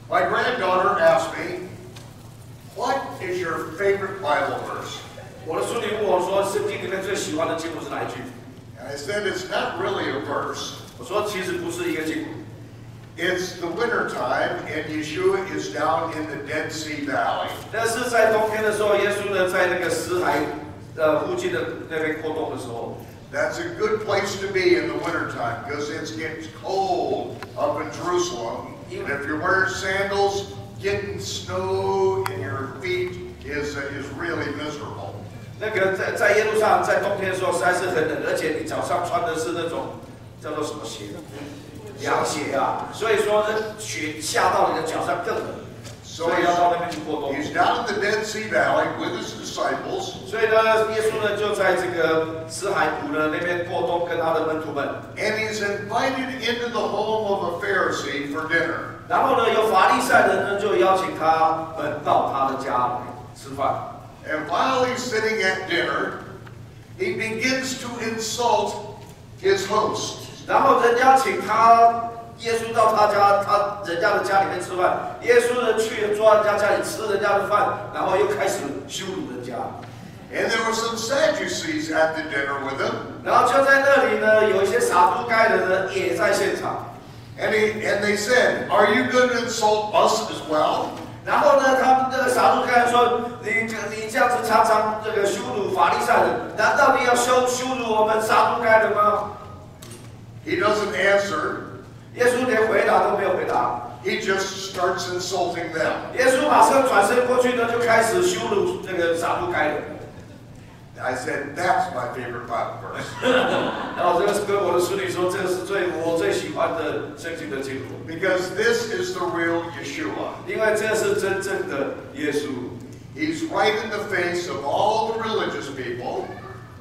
My granddaughter asked me, "What is your favorite Bible verse?" 我的孙女问我说，圣经里面最喜欢的经文是哪一句？ And I said, "It's not really a verse. 我说其实不是一个经文。 It's the winter time, and Yeshua is down in the Dead Sea Valley." 但是在冬天的时候，耶稣呢在那个死海附近的那边过冬的时候。 That's a good place to be in the wintertime because it gets cold up in Jerusalem. And if you're wearing sandals, getting snow in your feet is really miserable. 那个在耶路撒冷在冬天的时候实在是很冷，而且你脚上穿的是那种叫做什么鞋？凉鞋啊，所以说这雪下到你的脚上更冷。 So he's down in the Dead Sea Valley with his disciples. 所以呢，耶稣呢就在这个死海谷呢那边过冬，跟他的门徒们。And he's invited into the home of a Pharisee for dinner. 然后呢，有法利赛人呢就邀请他们到他的家来吃饭。And while he's sitting at dinner, he begins to insult his host. 然后人家请他。 耶稣到人家的家里面吃饭，耶稣呢去坐人家家里吃人家的饭，然后又开始羞辱人家。And there were some Sadducees at the dinner with him. 然后就在那里呢，有一些撒都该人呢也在现场。And they said, "Are you going to insult us as well?" 然后呢，他们这个撒都该人说：“你这样子常常这个羞辱法利赛人，难道你要羞辱我们撒都该人吗？” He doesn't answer. 耶稣连回答都没有回答。 He just starts insulting them. 耶稣马上转身过去呢，就开始羞辱这个撒都该人。I said, "That's my favorite Bible verse." 然后这个是跟我的孙女说，这个是我最喜欢的圣经的经文。Because this is the real Yeshua. 因为这是真正的耶稣。He's right in the face of all the religious people.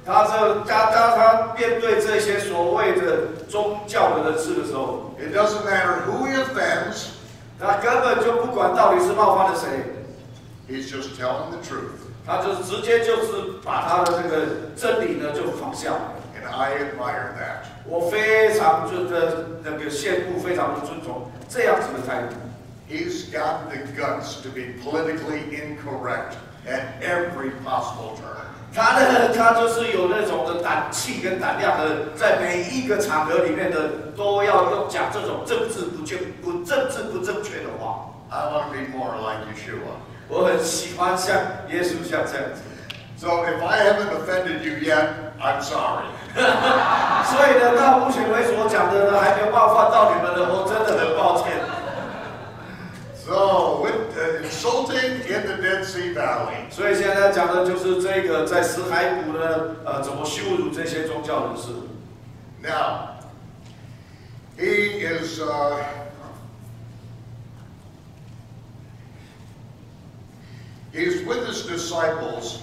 当他面对这些所谓的宗教的人士的时候 ，It doesn't matter who he offends. 他根本就不管到底是冒犯了谁 He's just telling the truth. 他就直接就是把他的这个真理呢就放下。And I admire that. 我非常那个羡慕，非常的尊重这样子的态度。He's got the guts to be politically incorrect at every possible turn. 他就是有那种的胆气跟胆量的，在每一个场合里面的都要讲这种政治不正确的话。I want to be more like Yeshua. 我很喜欢像耶稣像这样子。So if I haven't offended you yet, I'm sorry. 所以呢，到目前为止我讲的呢还没有冒犯到你们的，我真的很抱歉。So, with insulting in the Dead Sea Valley. 所以现在讲的就是这个在死海谷呢，怎么羞辱这些宗教人士。Now, he is he's with his disciples,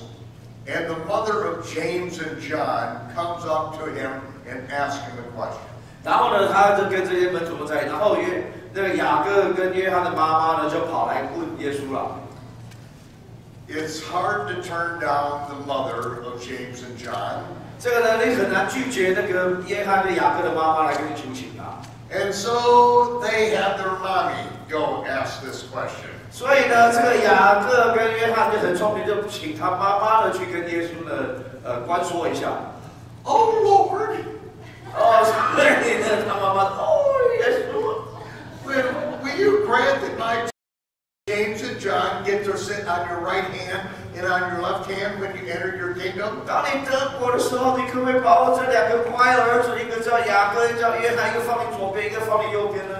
and the mother of James and John comes up to him and asks him a question. 然后呢，他就跟这些门徒们在，然后那个雅各跟约翰的妈妈呢，就跑来问耶稣了。It's hard to turn down the mother of James and John. 这个呢，你很难拒绝那个约翰跟雅各的妈妈来跟你求情啊。And so they have their mommy go ask this question. 所以呢，这个雅各跟约翰就很聪明，就请他妈妈呢去跟耶稣呢，关说一下。Oh Lord. 哦，所以呢，他妈妈哦，耶稣。Will you grant that my James and John get to sit on your right hand and on your left hand when you enter your kingdom? 当你得国的时候，你可不可以把我这两个乖儿子，一个叫雅各，一个叫约翰，一个放你左边，一个放你右边呢？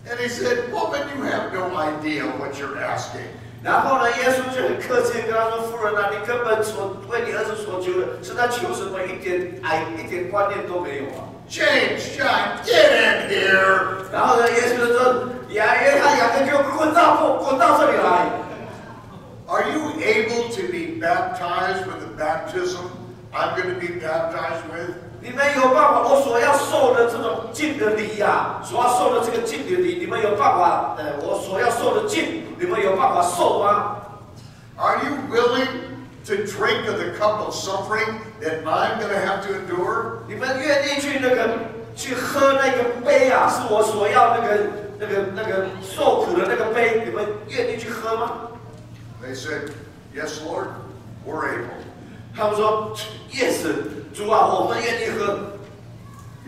And he said, "Woman, you have no idea what you're asking." 然后呢，耶稣就很客气地跟他说：“夫人啊，你根本为你儿子所求的是在求什么？一点观念都没有啊。” James, John, get in here. 然后呢，耶稣就说：“约翰、雅各，给我滚到这里来。” Are you able to be baptized with the baptism I'm going to be baptized with? 你们有办法？我所要受的这种敬的礼呀，所要受的这个敬的礼，你们有办法？我所要受的敬，你们有办法受吗 ？Are you willing to drink of the cup of suffering that I'm going to have to endure? 你们愿意去喝那个杯啊？是我所要受苦的那个杯，你们愿意去喝吗？ They said, Yes, Lord, we're able. 他们说 ，Yes， 主啊，我们愿意喝。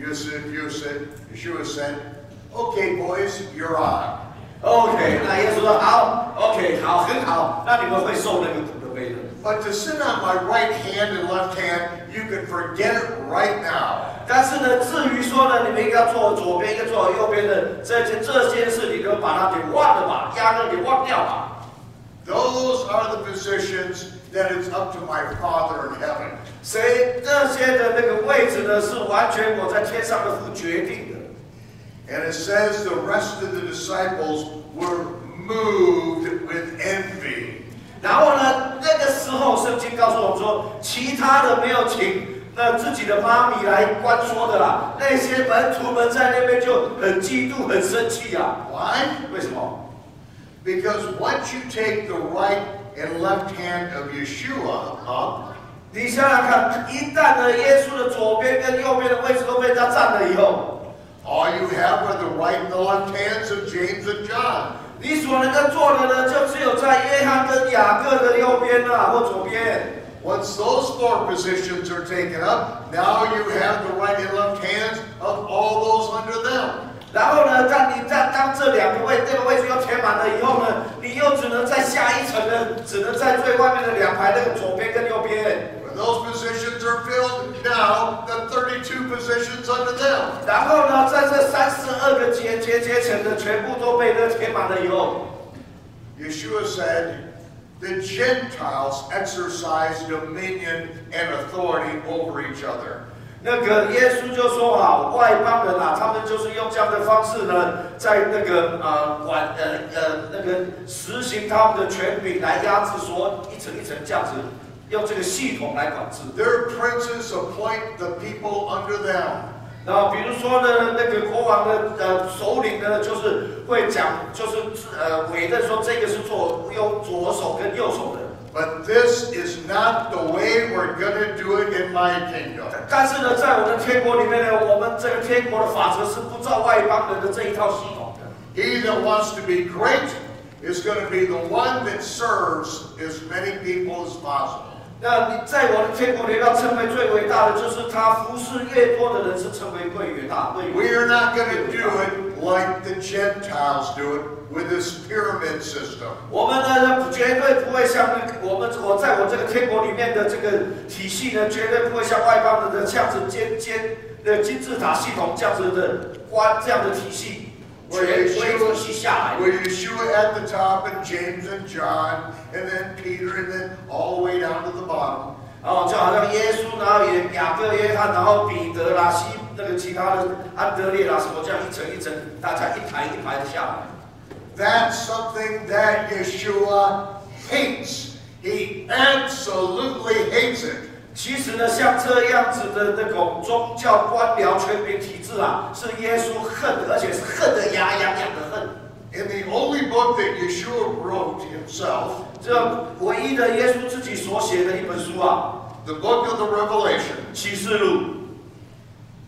Yeshua said, Okay, boys, you're on. OK， 那耶稣说好 ，OK， 好，很好，那你们会受那个苦的杯的。But to sit on my right hand and left hand, you can forget it right now. 但是呢，至于说呢，你们一个要坐左边，一个坐右边的这件事，你都把它给忘了吧，压根给忘掉吧。 Those are the positions that it's up to my Father in heaven. 这些的那个位置呢，是完全我在天上的父决定的。 And it says the rest of the disciples were moved with envy. 然后呢，那个时候圣经告诉我们说，其他的没有请那自己的妈咪来关说的啦，那些门徒们在那边就很嫉妒、很生气啊。Why? 为什么？ Because once you take the right and left hand of Yeshua up, 你想想看，一旦呢，耶稣的左边跟右边的位置都被他占了以后， all you have are the right and the left hands of James and John. 你所能够做的呢，就只有在约翰跟雅各的右边啊，或左边。 Once those four positions are taken up, now you have the right and left hands of all those under them. 然后呢，当这两个位置又填满了以后呢，你又只能在下一层呢，只能在最外面的两排那个左边跟右边。 When those positions are filled, now the 32 positions under them. 然后呢，在这32个阶层的全部都被填满了以后 Yeshua said, the Gentiles exercise dominion and authority over each other. 那个耶稣就说啊，外邦人啊，他们就是用这样的方式呢，在那个实行他们的权柄来压制，说一层一层这样子，用这个系统来管制。 Their princes appoint the people under them. 然后比如说呢，那个国王的首领呢，就是会讲，就是委任说这个是用左手跟右手的。 But this is not the way we're going to do it in my kingdom. 但是呢，在我的天国里面呢，我们这个天国的法则是不照外邦人的这一套系统的。 He that wants to be great is going to be the one that serves as many people as possible. 那你在我的天国里要称为最伟大的，就是他服侍越多的人是称为最伟大。We are not going to do it like the Gentiles do it with this pyramid system. 我们呢，绝对不会像我在我这个天国里面的这个体系呢，绝对不会像外邦人的这样子金字塔系统这样子的这样的体系。 With Yeshua at the top and James and John and then Peter and then all the way down to the bottom. 就好像耶稣，然后雅各、约翰，然后彼得啦、其他的安德烈啦，什么这样一层一层，大家一排一排的下来。That's something that Yeshua hates. He absolutely hates it. 其实呢，像这样子的那种宗教官僚权柄体制啊，是耶稣恨的，而且是恨得牙痒痒的恨。In the only book that Yeshua wrote himself, 这唯一的耶稣自己所写的一本书啊， the book of the Revelation. 启示录。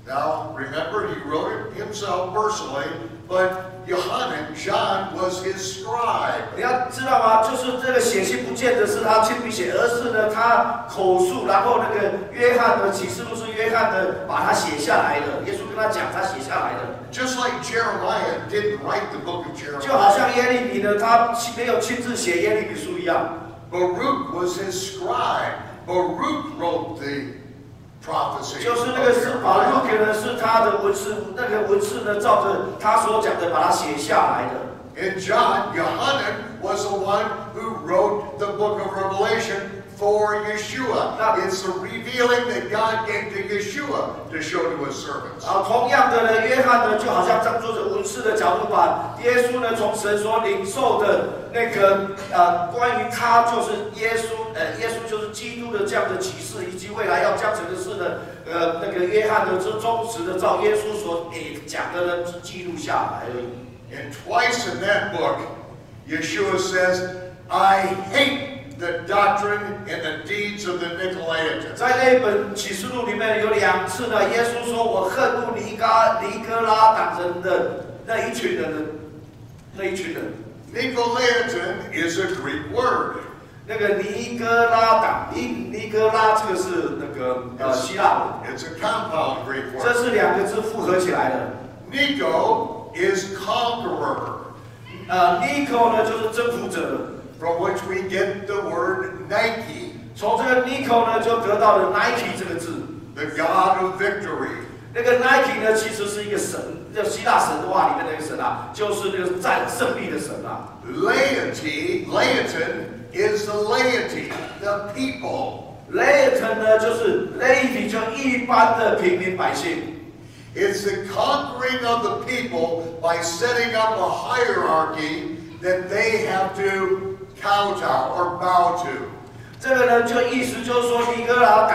Now, remember, he wrote it himself personally, but John was his scribe. 你要知道吗？就是这个写信不见得是他亲笔写，而是呢他口述，然后那个约翰的启示录是约翰的把它写下来的。耶稣跟他讲，他写下来的。 Just like Jeremiah didn't write the book of Jeremiah. 就好像耶利米呢，他没有亲自写耶利米书一样。 Baruch was his scribe. Baruch wrote the prophecy. 就是那个是巴录可能是他的文士，那个文士呢，照着他所讲的把它写下来的。 And Yohanan was the one who wrote the book of Revelation for Yeshua. It's the revealing that God gave to Yeshua to show to his servants. 同样的呢，约翰呢，就好像站坐着文士的角度，把耶稣呢从神所领受的那个关于他就是耶稣就是基督的这样的启示，以及未来要将成的事呢，那个约翰呢是忠实的照耶稣所讲的呢记录下来而已。 And twice in that book, Yeshua says, "I hate the doctrine and the deeds of the Nicolaitans." 在那一本启示录里面有2次呢，耶稣说：“我恨恶尼哥拉党人的那一群人那一群人。Nicolaitan is a Greek word. 那个尼哥拉党，尼哥拉这个是那个希腊文。It's a compound Greek word. 这是2个字复合起来的。Nico is conqueror. Nico 呢就是征服者。From which we get the word Nike. 从这个 Nico 呢就得到了 Nike 这个字。The God of victory. 那个 Nike 呢其实是一个神，叫希腊神话里面的一个神啊，就是那个战胜利的神啊。Laity, is the laity, the people. Laity 呢就是 laity 就一般的平民百姓。It's the conquering of the people by setting up a hierarchy that they have to kowtow or bow to. 这个呢，就意思就是说，尼哥拉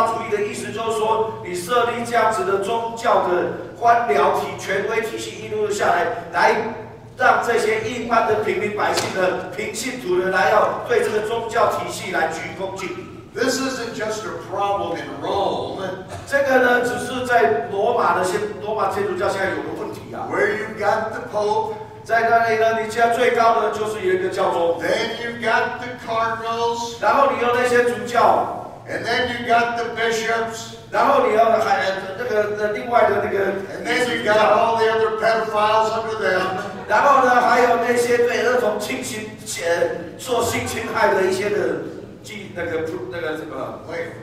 主义的意思就是说，你设立这样子的宗教的官僚权威体系一路下来，来让这些一般的平民百姓的平信徒呢，来要对这个宗教体系来鞠躬敬礼。This isn't just a problem in Rome. 这个呢，只是在罗马天主教现在有个问题啊。Where you got the Pope. 在那里呢，你现在最高的就是有一个教宗。Then you got the cardinals. 然后你有那些主教。And then you got the bishops. 然后你要还那个另外的那个。And then you got all the other pedophiles under them. 然后呢，还有那些对儿童做性侵害的一些的这个。Wait.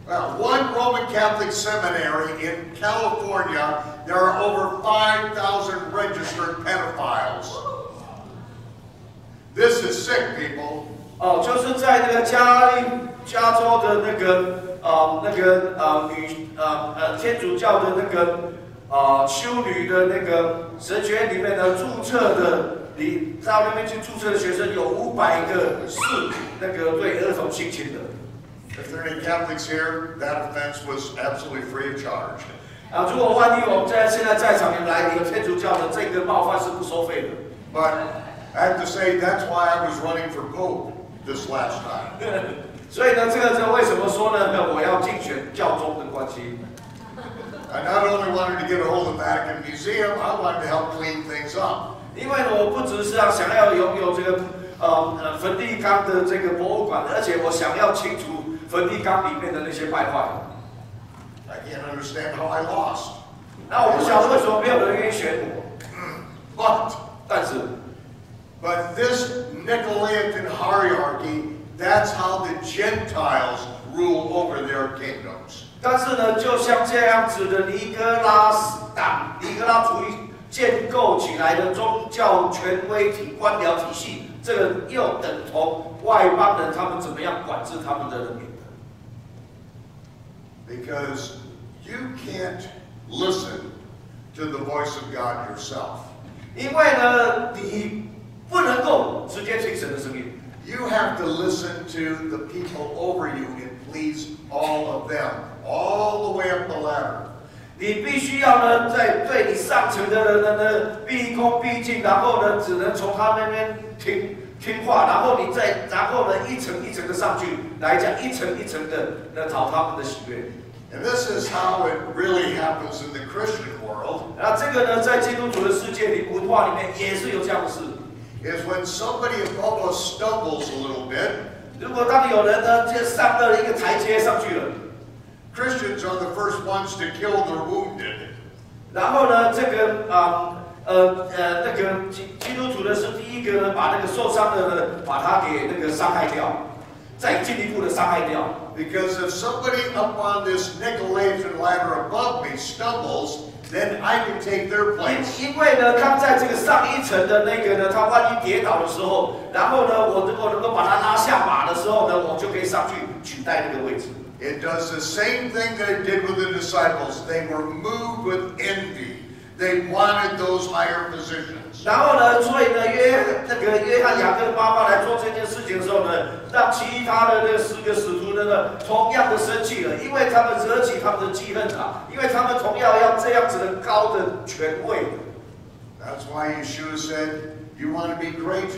Well, one Roman Catholic seminary in California, there are over 5,000 registered pedophiles. This is sick, people. 就是在那个加州的天主教的那个修女的那个神学院里面的注册的，你到那边去注册的学生有500个是那个对儿童性侵的。If there are any Catholics here, that offense was absolutely free of charge. 如果万一我们现在在场有来有天主教的，这个冒犯是不收费的。But I have to say that's why I was running for Pope this last time. 所以呢，这个为什么说呢？我要竞选教宗的关系。I not only wanted to get a hold of the Vatican Museum, I wanted to help clean things up. 因为我不只是想要拥有这个梵蒂冈的这个博物馆，而且我想要清除梵蒂冈里面的那些败坏。I can't understand how I lost. 那我不晓得为什么没有人愿意选我。但是 But this Nicolaitan hierarchy, that's how the Gentiles rule over their kingdoms. 但是呢，就像这样子的尼哥拉主义建构起来的宗教权威体、官僚体系，这个又等同外邦人他们怎么样管制他们的人民。Because you can't listen to the voice of God yourself. 因为呢，你不能够直接听神的声音。You have to listen to the people over you and please all of them, all the way up the ladder. 你必须要呢，在对你上层的人呢毕恭毕敬，然后呢，只能从他那边听话，然后一层一层的上去来讲，一层一层的讨他们的喜悦。And this is how it really happens in the Christian world. 那这个呢，在基督徒的世界里、文化里面也是有这样的事。Is when somebody above us stumbles a little bit. 如果当有人呢，就上到了一个台阶上去了。Christians are the first ones to kill their wounded. 然后呢，这个那个基督徒呢是第一个呢，把那个受伤的呢，把他给那个伤害掉，再进一步的伤害掉。Because if somebody up on this Nicolaitan ladder above me stumbles, then I can take their place. 因为呢，当在这个上一层的那个呢，他万一跌倒的时候，然后呢，我如果能够把他拉下马的时候呢，我就可以上去取代那个位置。It does the same thing that it did with the disciples. They were moved with envy. They wanted those higher positions. 然后呢，所以呢，约翰、雅各的妈妈来做这件事情的时候呢，让其他的那10个使徒呢，同样的生气了，因为他们惹起他们的记恨啊，因为他们同样要这样子的高的权位。That's why Yeshua said, "You want to be great?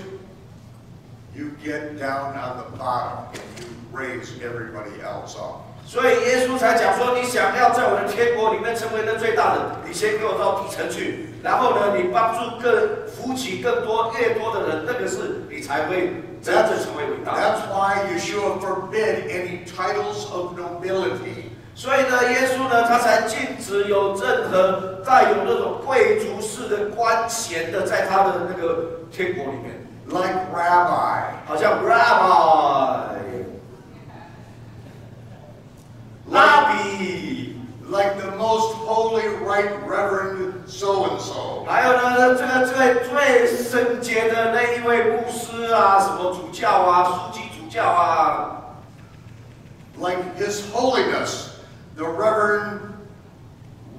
You get down on the bottom and you raise everybody else up." 所以耶稣才讲说，你想要在我的天国里面成为那最大的，你先给我到底层去，然后呢，你帮助扶起更多越多的人，那个是你才会真正成为伟大。That's why Yeshua forbid any titles of nobility. 所以呢，耶稣呢，他才禁止有任何带有那种贵族式的官衔的，在他的那个天国里面。Like rabbi. 好像 rabbi。拉比 like the most holy right reverend so and so. 还有呢，这个最圣洁的那一位牧师啊，什么主教啊，书记主教啊。Like His Holiness, the Reverend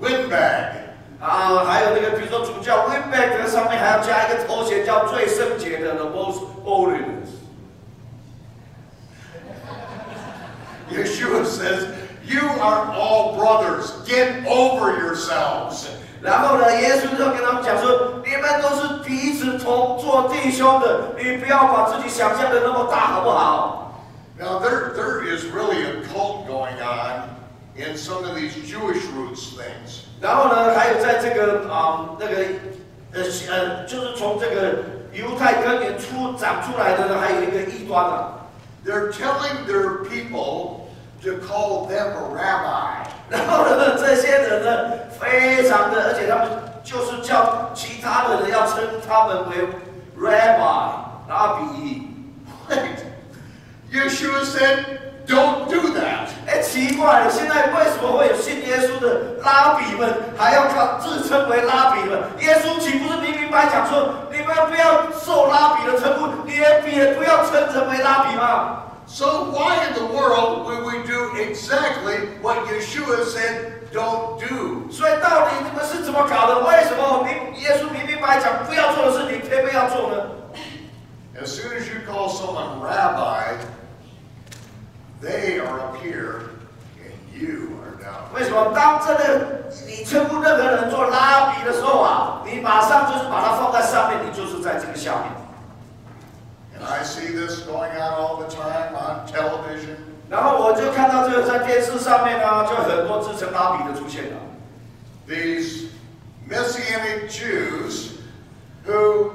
Windbag. 啊，还有那个，比如说主教 Windbag 上面还要加一个头衔，叫最圣洁的 The Most Holiness. Yeshua says, "You are all brothers. Get over yourselves." 然后呢，耶稣就跟他们讲说：“你们都是彼此同做弟兄的，你不要把自己想象的那么大，好不好？” Now there is really a cult going on in some of these Jewish roots things. 然后呢，还有在这个就是从这个犹太根源长出来的呢，还有一个异端啊。They're telling their people to call them a rabbi. 然后呢，这些人呢，非常的，而且他们就是叫其他的人要称他们为 rabbi 拉比。Wait, Yeshua said, "Don't do that." 哎，奇怪了，现在为什么会有信耶稣的拉比们还要自称为拉比们？耶稣岂不是明白讲说，你们不要受拉比的称呼，你也不要称人为拉比吗？ So why in the world would we do exactly what Yeshua said don't do? 所以到底你们是怎么搞的？为什么耶稣明白讲不要做的事，你偏偏要做呢？ As soon as you call someone rabbi, they are up here and you are down. 为什么当这个你称呼任何人做拉比的时候啊，你马上就是把它放在上面，你就是在这个下面。 And I see this going on all the time on television. 然后我就看到这个在电视上面啊，就很多自称拉比的出现了。These Messianic Jews who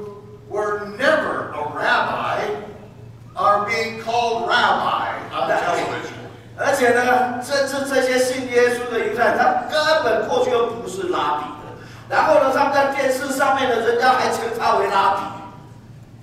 were never a rabbi are being called rabbi on television. 而且呢，甚至这些信耶稣的犹太人，他根本过去又不是拉比的。然后呢，他们在电视上面的人家还称他为拉比。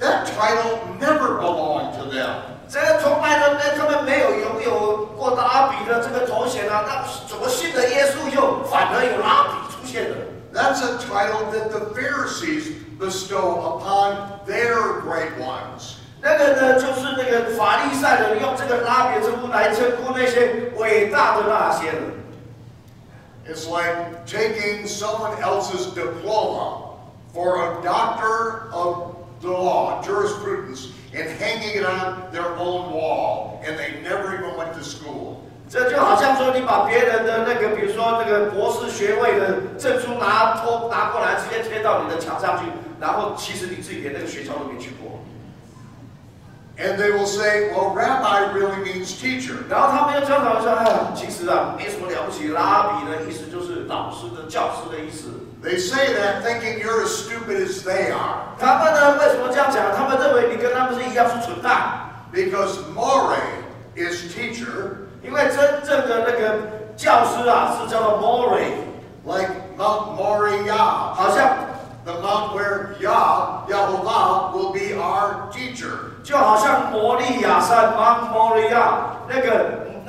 That title never belonged to them. 这个从来呢，他们没有拥有过拉比的这个头衔啊，那怎么信的耶稣又反而有拉比出现了？ That's a title that the Pharisees bestow upon their great ones. 那个呢，就是那个法利赛人用这个拉比的称呼来称呼那些伟大的那些人。 It's like taking someone else's diploma for a doctor of the law, jurisprudence, and hanging it on their own wall, and they never even went to school. 这就好像说，你把别人的那个，比如说那个博士学位的证书拿过来，直接贴到你的墙上去，然后其实你自己连那个学校都没去过。 And they will say, well, rabbi really means teacher. 然后他们又教导说，哎，其实啊，没什么了不起，拉比的意思就是老师的、教师的意思。 They say that thinking you're as stupid as they are. 他们呢，为什么这样讲？他们认为你跟他们是一样是蠢蛋。 Because more is teacher. 因为真正的那个教师啊，是叫做 more， like Mount Moriah. 好像 the mount where Yahovah will be our teacher. 就好像摩利亚山 Mount Moriah 那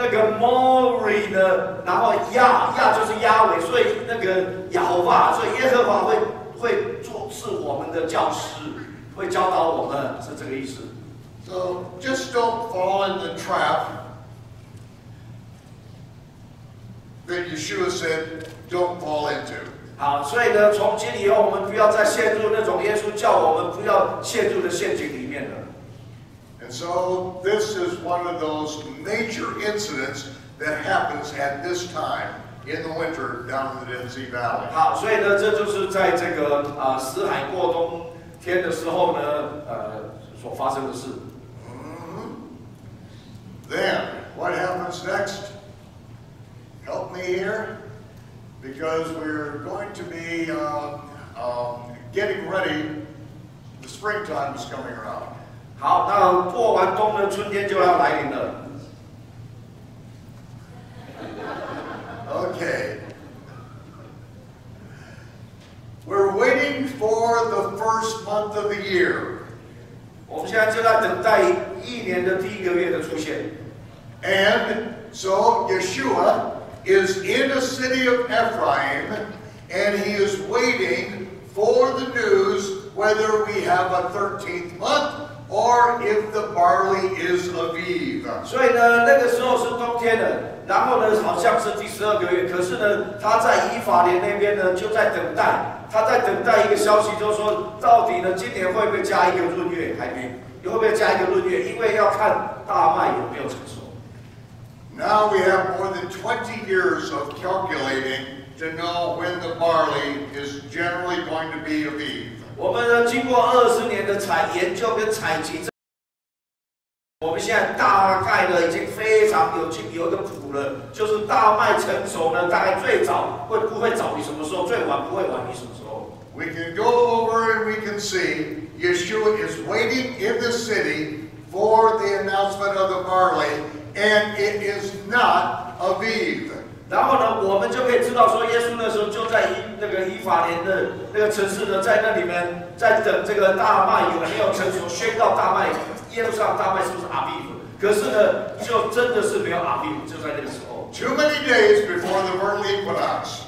个 Mori 呢，然后亚就是亚伟，所以那个亚侯华，所以耶和华会是我们的教师，会教导我们，是这个意思。 So just don't fall in the trap that Yeshua said don't fall into. 好，所以呢，从今以后我们不要再陷入那种耶稣叫我们不要陷入的陷阱里面了。 And so this is one of those major incidents that happens at this time in the winter down in the Dead Sea Valley. 好，所以呢，这就是在这个死海过冬天的时候呢，所发生的事。 Then what happens next? help me here, because we're going to be getting ready. The springtime is coming around. 好，那过完冬呢，春天就要来临了。Okay. We're waiting for the first month of the year. 我们现在就在等待一年的第一个月的出现。And so Yeshua is in a city of Ephraim, and he is waiting for the news whether we have a 13th month or if the barley is Aviv. 所以呢，那个时候是冬天了，然后呢，好像是第12个月，可是呢，他在以法莲那边呢，就在等待，他在等待一个消息，就是说，到底呢，今年会不会加一个闰月？还没，会不会加一个闰月？因为要看大麦有没有成熟。Now we have more than 20 years of calculating to know when the barley is generally going to be Aviv. 我们呢，经过20年的研究跟采集，我们现在大概呢已经非常有一个谱了，就是大麦成熟呢，大概最早不会早于什么时候，最晚不会晚于什么时候。We can go over and we can see Yeshua is waiting in the city for the announcement of the barley, and it is not Aviv. 然后呢，我们就可以知道说，耶稣那时候就在以法莲的那个城市呢，在那里面在等这个大麦有没有成熟，宣告大麦，耶路撒冷大麦是不是阿比夫？可是呢，就真的是没有阿比夫，就在那个时候。Too many days before the vernal equinox.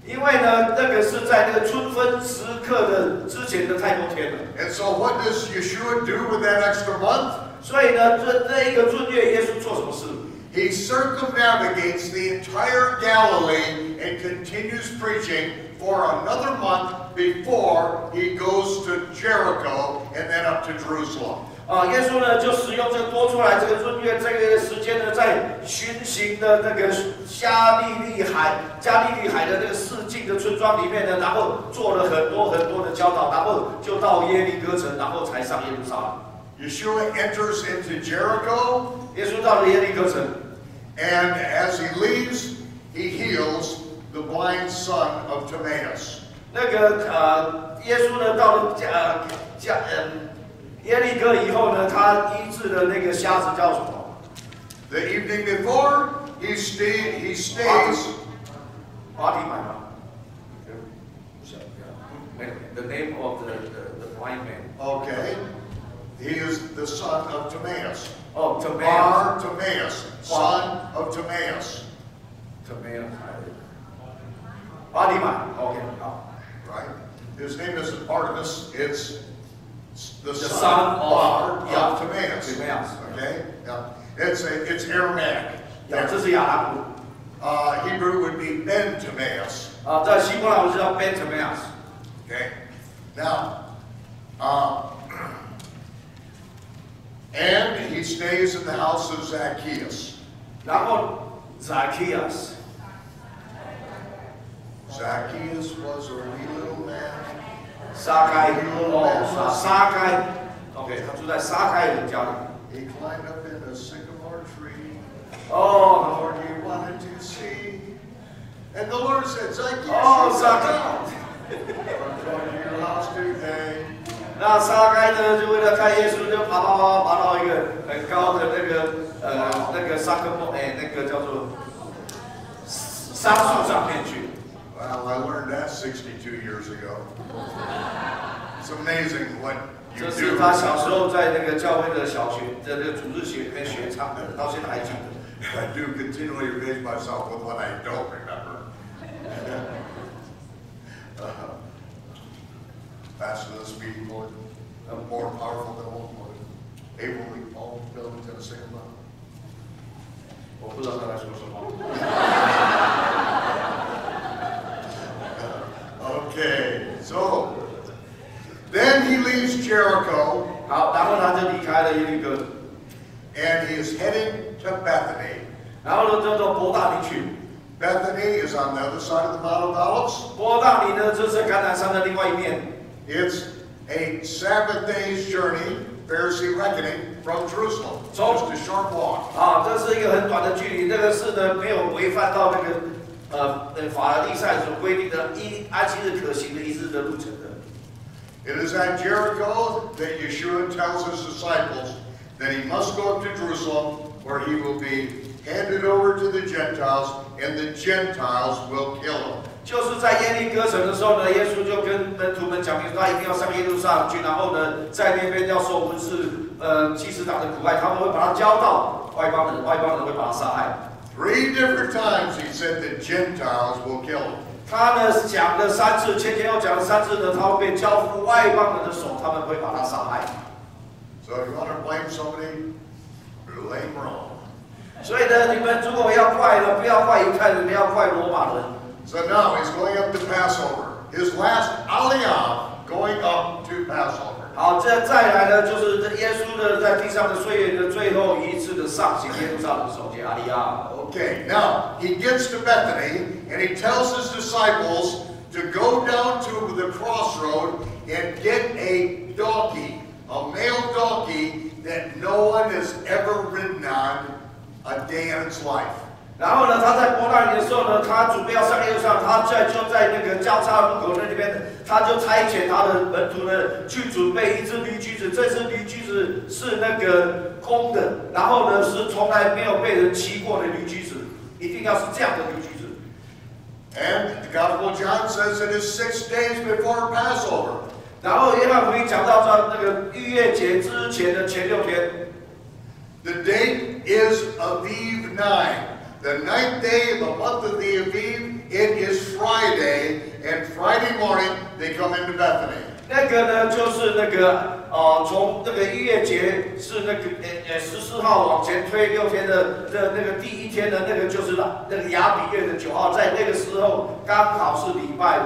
因为呢，那个是在那个春分时刻的之前的太多天了。And so, what does Yeshua do with that extra month? 所以呢，这一个闰月，耶稣做什么事？ He circumnavigates the entire Galilee and continues preaching for another month before he goes to Jericho and then up to Jerusalem. 耶稣呢就使用这个多出来这个闰月这个时间呢，在巡行的那个加利利海的那个四境的村庄里面呢，然后做了很多的教导，然后就到耶利哥城，然后才上耶路撒冷。Yeshua enters into Jericho. 耶稣到了耶利哥城。 And as he leaves, he heals the blind son of Timaeus. 那个耶稣呢到了耶利哥以后呢，他医治了那个瞎子叫什么 The evening before, he stays. 巴底买吗 ？The name of the blind man. Okay, he is the son of Timaeus. Oh, Timaeus, son of Timaeus. Timaeus. 巴底买 ，OK， 好。 Right. His name isn't Barnabas. It's the son of Timaeus. Okay. Yeah. It's Aramaic. 这是亚拉伯。Hebrew would be Ben Timaeus. 在希伯来文是叫 Ben Timaeus. Okay. Now, and he stays in the house of Zacchaeus. 然后 Zacchaeus. Zacchaeus was a wee little man. 撒该撒该 ，OK， 他住在撒该人家里。He climbed up in a sycamore tree. Oh, Lord, he wanted to see. And the Lord said, Zacchaeus, Zacchaeus, I'm going to your house today. 那撒该呢，就为了看耶稣，就爬到一个很高的那个沙克莫，那个叫做桑树上面去。 Well, I learned that 62 years ago. It's amazing what you 这是 do. 他小时候在那个教会的小学的那个主日学里面学唱的，到现在还记得。 I do continually amaze myself with what I don't remember. Faster than a speeding bullet, more powerful than a locomotive, able to leap all buildings in a single bound. 我不知道他在说什么。Okay, so then he leaves Jericho. 好，然后他就离开了耶利哥， And he is heading to Bethany. 然后呢就到伯大尼去。 Bethany is on the other side of the Mount of Olives. 伯大尼呢，这是橄榄山的另外一面。It's a Sabbath day's journey, Pharisee reckoning, from Jerusalem. Just a short walk. 这是一个很短的距离，这个是呢没有违反到那个法利赛所规定的安息日可行的一日的路程的。It is at Jericho that Yeshua tells his disciples that he must go up to Jerusalem, where he will be handed over to the Gentiles, and the Gentiles will kill him. 就是在耶利哥城的时候呢，耶稣就跟门徒们讲明，他一定要上耶路撒冷去，然后呢，在那边要受文士祭司长的苦害，他们会把他交到外邦人，外邦人会把他杀害。3 different times he said that Gentiles will kill him. 他呢讲了3次，前又讲了3次呢，他会被交付外邦人的手，他们会把他杀害。So if you want to blame somebody, blame Rome. 所以呢，你们如果要怪呢，不要怪犹太人，不要怪罗马人。So now he's going up to Passover. His last aliyah going up to Passover. 好，再来呢，就是耶稣呢在地上的岁月的最后一次的上行耶路撒冷守节阿利亚。Okay, now he gets to Bethany and he tells his disciples to go down to the crossroad and get a donkey, a male donkey that no one has ever ridden on a day in its life. 然后呢，他在伯大尼的时候呢，他准备要上耶路撒冷，他就在那个交叉路口那边，他就差遣他的门徒呢去准备一只驴驹子。这只驴驹子是那个公的，然后呢是从来没有被人骑过的驴驹子，一定要是这样的驴驹子。And the Gospel of John says it is 6 days before Passover. 然后约翰福音讲到在那个逾越节之前的前6天。The date is Aviv 9. The 9th day of the month of the Aviv, it is Friday, and Friday morning they come into Bethany. 那个呢，就是那个从那个逾越节是那个14号往前推6天的那个第1天的那个就是那个亚比月的9号，在那个时候刚好是礼拜5。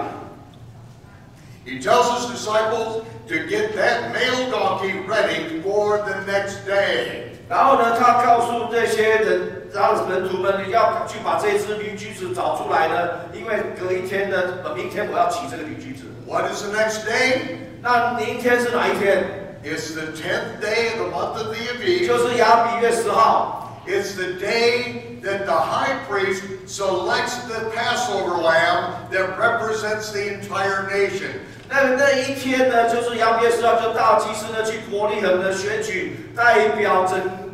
He tells his disciples to get that male donkey ready for the next day. 然后呢，他告诉这些人，让门徒们你要去把这只驴驹子找出来呢，因为隔一天呢，明天我要骑这个驴驹子。What is the next day? 那明天是哪一天？ It's the 10th day of the month of the Aviv. 就是亚比月10号。It's the day that the high priest selects the Passover lamb that represents the entire nation. 那一天呢，就是亚比月10号，就大祭司呢去伯利恒呢选举代表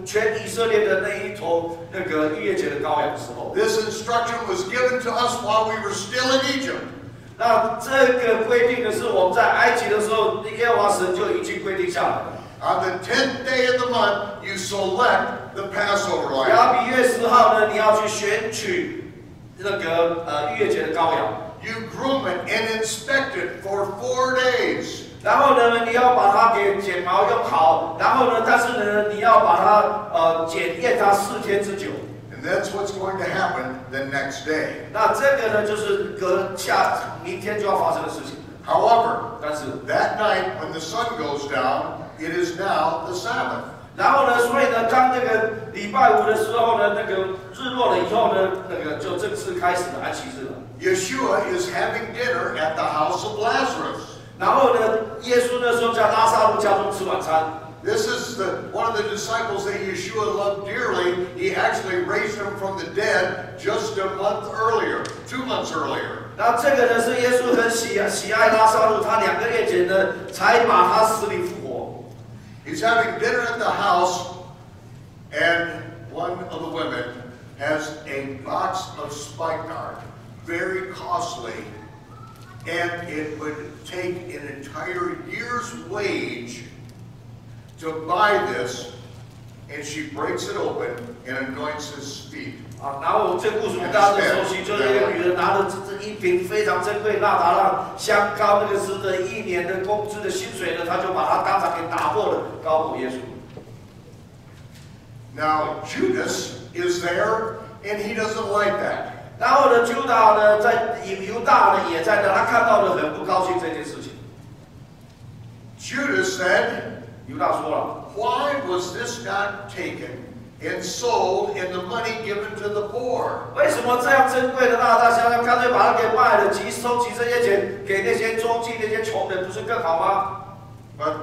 全以色列的那一头那个逾越节的羔羊的时候。This instruction was given to us while we were still in Egypt. 那这个规定的是我们在埃及的时候，耶和华神就已经规定下来了。On the 10th day of the month, you select the Passover lamb. 亚比月10号呢，你要去选取那个逾越节的羔羊。You groom it and inspect it for 4 days. 然后呢，你要把它给剪毛用好，然后呢，但是呢，你要把它检验它4天之久。And that's what's going to happen the next day. 那这个呢，就是明天就要发生的事情。However, 但是 that night when the sun goes down, it is now the Sabbath. 然后呢，所以呢，当那个礼拜5的时候呢，那个日落了以后呢，那个就正式开始了安息日了。Yeshua is having dinner at the house of Lazarus. 然后呢，耶稣那时候在拉撒路家中吃晚餐。This is one of the disciples that Yeshua loved dearly. He actually raised him from the dead just a month earlier, 2 months earlier. 那这个呢是耶稣很喜爱拉撒路，他2个月前呢才把他死里复活。He's having dinner at the house, and one of the women has a box of spikenard, very costly, and it would take an entire year's wage to buy this, and she breaks it open and anoints his feet. 然后这个故事我们大家都熟悉，就是一个女人拿着这一瓶非常珍贵纳达浪香膏，那个是的1年的工资的薪水呢，她就把它当场给打破了，高过耶稣。Now Judas is there, and he doesn't like that. 然后呢，犹大呢，犹大呢也在那，他看到了很不高兴这件事情。Judas said, 犹大说了 "Why was this not taken and sold and the money given to the poor?" 为什么这样珍贵的纳达香膏，干脆把它给卖了，收集这些钱给那些周济那些穷人，不是更好吗 But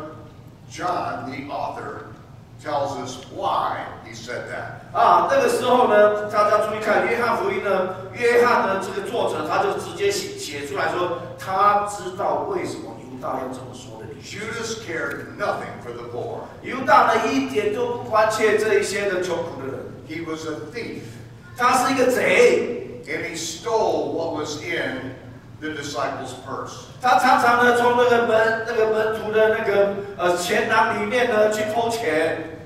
John, the author, tells us why he said that. 那个时候呢，大家注意看约翰福音呢，约翰呢这个作者他就直接写出来说，他知道为什么犹大要这么说的理由。Judas cared nothing for the poor. 犹大呢一点都不关切这一些的穷苦的人。He was a thief. 他是一个贼。And he stole what was in the disciples' purse. 他常常呢从那个门徒的那个钱囊里面呢去偷钱。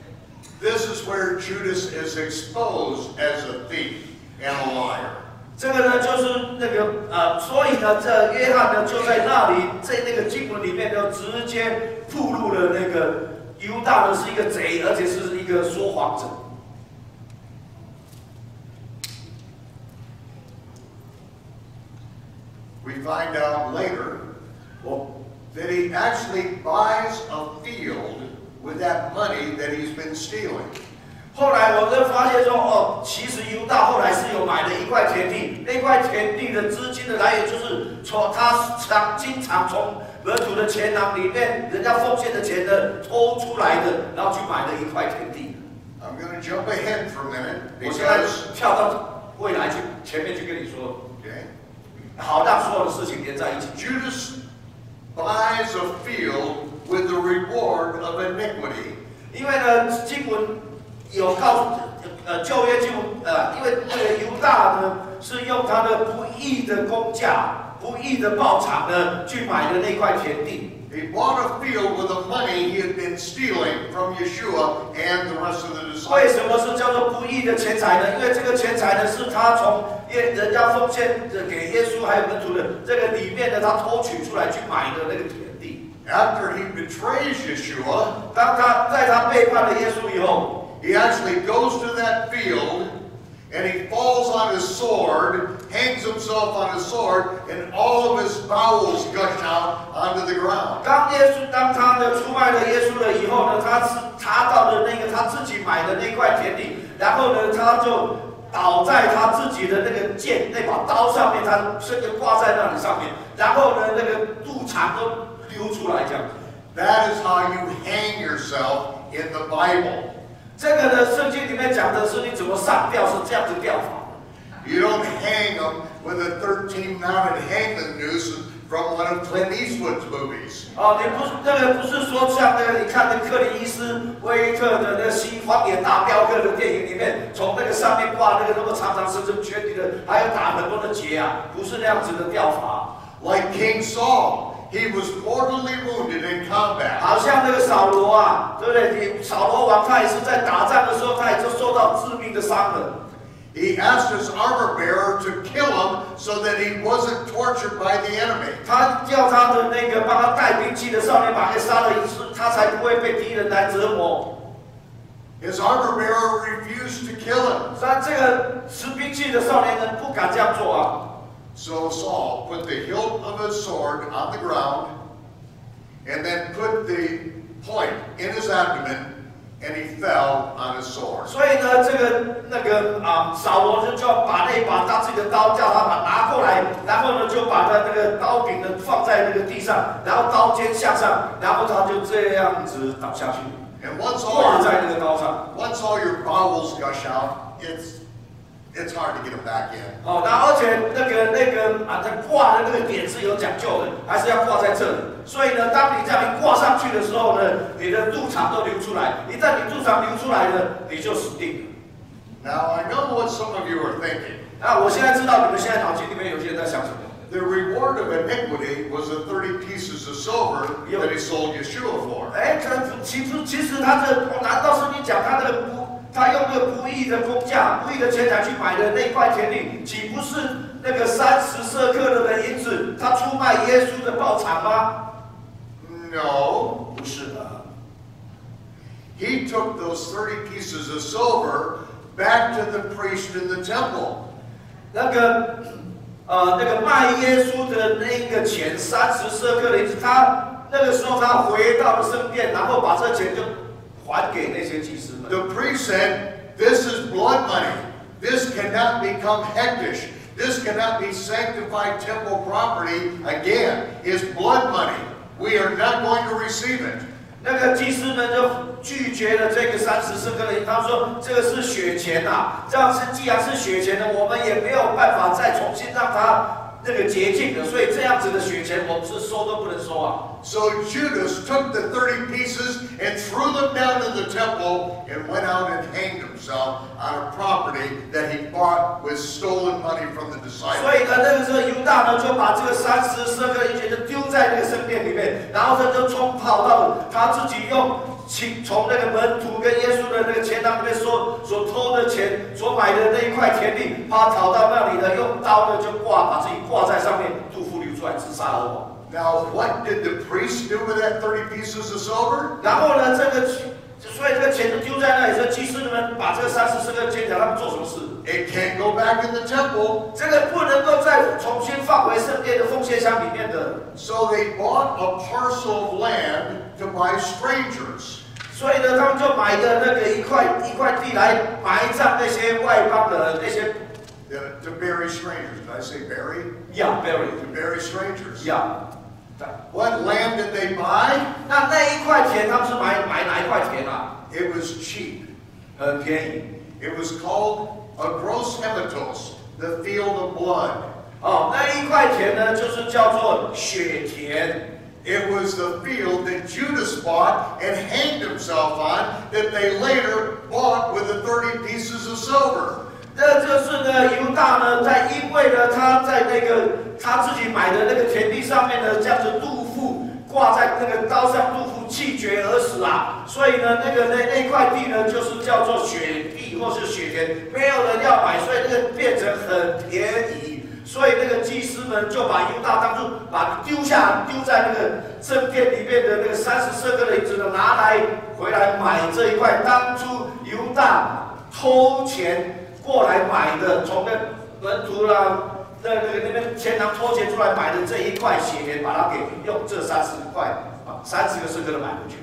This is where Judas is exposed as a thief and a liar. 这个呢就是那个所以呢这约翰呢就在那里在那个经文里面呢直接暴露了那个犹大呢是一个贼，而且是一个说谎者。We find out later that he actually buys a field with that money that he's been stealing. 后来我就发现说，其实犹大后来是有买了一块田地，那块田地的资金的来源就是从他经常从门徒的钱囊里面人家奉献的钱呢偷出来的，然后去买了一块田地。I'm going to jump ahead for a minute 我现在 because 跳到未来去前面去跟你说， okay, 好让所有的事情连在一起。Judas buys a field with the reward of iniquity. 因为呢，经文有告诉旧约经文因为那个犹大呢是用他的不义的工价、不义的报偿呢去买的那块田地。He bought a field with the money he had been stealing from Yeshua and the rest of the 为 disciples. 什么是叫做不义的钱财呢？因为这个钱财呢是他从人家奉献给耶稣还有门徒的这个里面呢，他偷取出来去买的那个田地。After he betrays Yeshua, 当他在他背叛了耶稣以后， he actually goes to that field and he falls on his sword, hangs himself on his sword, and all of his bowels gush out onto the ground. 当他呢出卖了耶稣了以后呢，他是查到了那个他自己买的那块田地，然后呢他就倒在他自己的那个剑那把刀上面，他甚至挂在那里上面，然后呢那个肚肠都流出来这样。That is how you hang yourself in the Bible. 这个呢，圣经里面讲的是你怎么上吊，是这样子吊法。You don't hang them with a 13-mounted hanging noose from one of Clint Eastwood's movies. 你不是那个不是说像那个你看那克里斯威特的那个《荒野大镖客》的电影里面，从那个上面挂那个那么长长深深圈地的，还有打很多的结啊，不是那样子的吊法。Like King Saul, he was mortally wounded in combat. 好像那个扫罗啊，对不对？扫罗王他也是在打仗的时候，他也就受到致命的伤了。He asked his armor bearer to kill him so that he wasn't tortured by the enemy. 他叫他的那个帮他带兵器的少年把他杀了一次，他才不会被敌人来折磨。His armor bearer refused to kill him. 但这个持兵器的少年人不敢这样做啊。So Saul put the hilt of his sword on the ground and then put the point in his abdomen and he fell on his sword. 所以呢，扫罗就要把那把他自己的刀叫他把拿过来，然后呢就把他那个刀柄呢放在那个地上，然后刀尖向上，然后他就这样子倒下去， And 挂在那个刀上。 once all your bowels gush out, it's hard to get them back in. 然后而且他挂的那个点是有讲究的，还是要挂在这里。所以呢，当你这样一挂上去的时候呢，你的肚肠都流出来。一旦你肚肠流出来呢，你就死定了。 Now I know what some of you are thinking. 我现在知道你们现在脑筋里面有些人在想什么。 The reward of iniquity was the 30 pieces of silver that he sold Yeshua for. 其实他难道圣经讲他用那个不义的工价、不义的钱财去买的那块田地，岂不是那个30舍客勒的银子，他出卖耶稣的报偿吗？ No. 不是的。 He took those 30 pieces of silver back to the priest in the temple. 那个卖耶稣的那个钱30舍客勒银子，他那个时候他回到了圣殿，然后把这钱就还给那些祭司们。 The priest said, "This is blood money. This cannot become hektish. This cannot be sanctified temple property again. It's blood money." We are not going to receive it. 那个祭司们就拒绝了这个34个人，他们说这个是血钱啊，这样是既然是血钱呢，我们也没有办法再重新让它那个洁净的，所以这样子的血钱我们是收都不能收啊。So Judas took the 30 pieces and threw them down in the temple and went out and hanged himself on a property that he bought with stolen money from the 所以 disciples. 呢，那个时候犹大呢就把这个34个银钱就丢在那个圣殿里面，然后他就冲跑到他自己用从那个门徒跟耶稣的那个钱囊里面所偷的钱所买的那一块田地，他逃到那里呢，用刀呢就把自己挂在上面，肚腹流出来，自杀而亡。Now, what did the priest do with that 30 pieces of silver? 然后呢，所以这个钱就丢在那里，这祭司们把这个34个钱条，他们做什么事？ It can't go back in the temple. 这个不能够再重新放回圣殿的奉献箱里面的。So they bought a parcel of land to buy strangers. 所以呢，他们就买的那个一块地来埋葬那些外邦的那些。To bury strangers. Did I say bury? Yeah, bury. To bury strangers. Yeah. What land did they buy? 那一块田，他们是买哪一块田啊？ It was cheap. 很便宜。It was called a gross hematos, the field of blood. 哦，那一块田呢，就是叫做血田。It was the field that Judas bought and hanged himself on, that they later bought with the 30 pieces of silver. 这就是呢，犹大呢，因为呢，他在那个他自己买的那个田地上面呢，这样子肚腹挂在那个刀上，肚腹气绝而死啊。所以呢，那块地呢，就是叫做血地或是血田，没有人要买，所以那个变成很便宜。所以那个祭司们就把犹大当初把丢在那个圣殿里面的那个34个银子呢，拿来回来买这一块当初犹大偷钱过来买的，从那门徒啦，那边钱囊偷钱出来买的这一块血田，把它给用这30块啊，30个圣哥都买回去，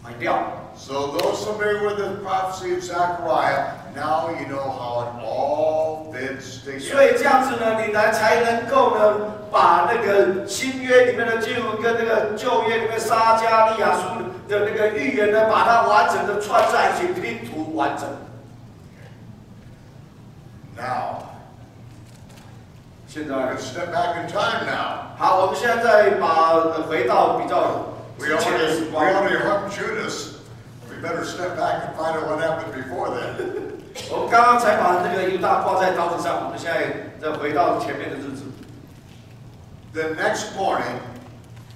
买掉。So those familiar with the prophecy of Zechariah, now you know how it all fits 所以 together. 这样子呢，你才能够呢，把那个新约里面的经文跟那个旧约里面撒迦利亚书的那个预言呢，把它完整的串在一起，拼图完整。Now, 现在 we're going to step back in time now. 好，我们现在回到比较 We 之前的时 already 光。hung Judas. We better step back and find out what happened before then. 我们刚刚才把那个犹大挂在刀子上，我们现在再回到前面的日子。The next morning,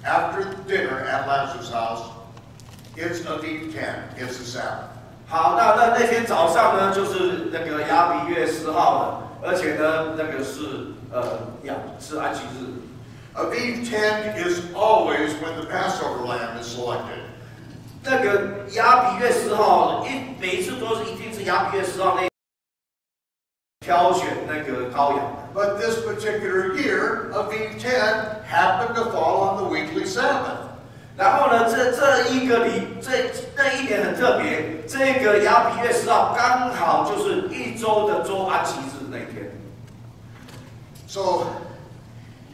after dinner at Lazarus' house, it's Aviv 10. It's the Sabbath. 好，那天早上呢，就是那个亚比月10号了，而且呢，那个是安息日。Aviv 10 is always when the Passover lamb is selected. 那个亚比月10号，每一次都是一定是亚比月10号那挑选那个羔羊。But this particular year, Aviv 10 happened to fall on the weekly Sabbath. 然后呢，那一年很特别，这个亚比月10号刚好就是一周的周安息日那天。So,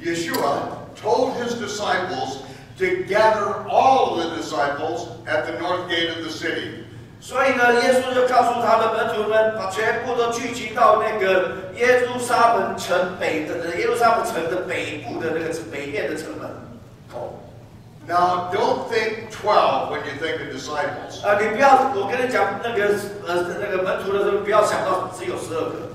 Yeshua told his disciples to gather all of the disciples at the north gate of the city. 所以呢，耶稣就告诉他的门徒们，把全部都聚集到那个耶路撒冷城的北部的那个北面的城门口。Now, don't think 12 when you think of disciples. 你不要，我跟你讲那个门徒的时候，不要想到只有12个。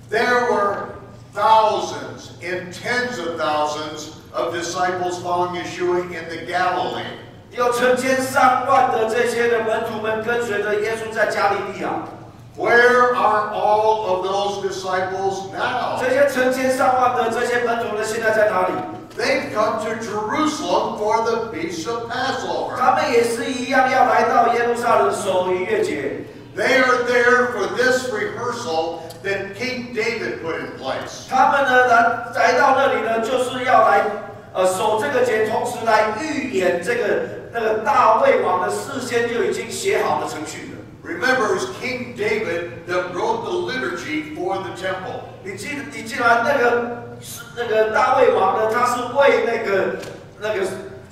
There were thousands and tens of thousands of disciples following Yeshua in the Galilee. 有成千上万的这些的门徒们跟随着耶稣在加利利亚。Where are all of those disciples now? 这些成千上万的这些门徒呢，现在在哪里？ They've come to Jerusalem for the Feast of Passover. 他们也是一样要来到耶路撒冷守逾越节。 They are there for this rehearsal that King David put in place. 他们呢来到那里呢，就是要来守这个节，同时来预演那个大卫王的事先就已经写好的程序了。 Remember, it was King David that wrote the liturgy for the temple. 你记得那个大卫王呢，他是为那个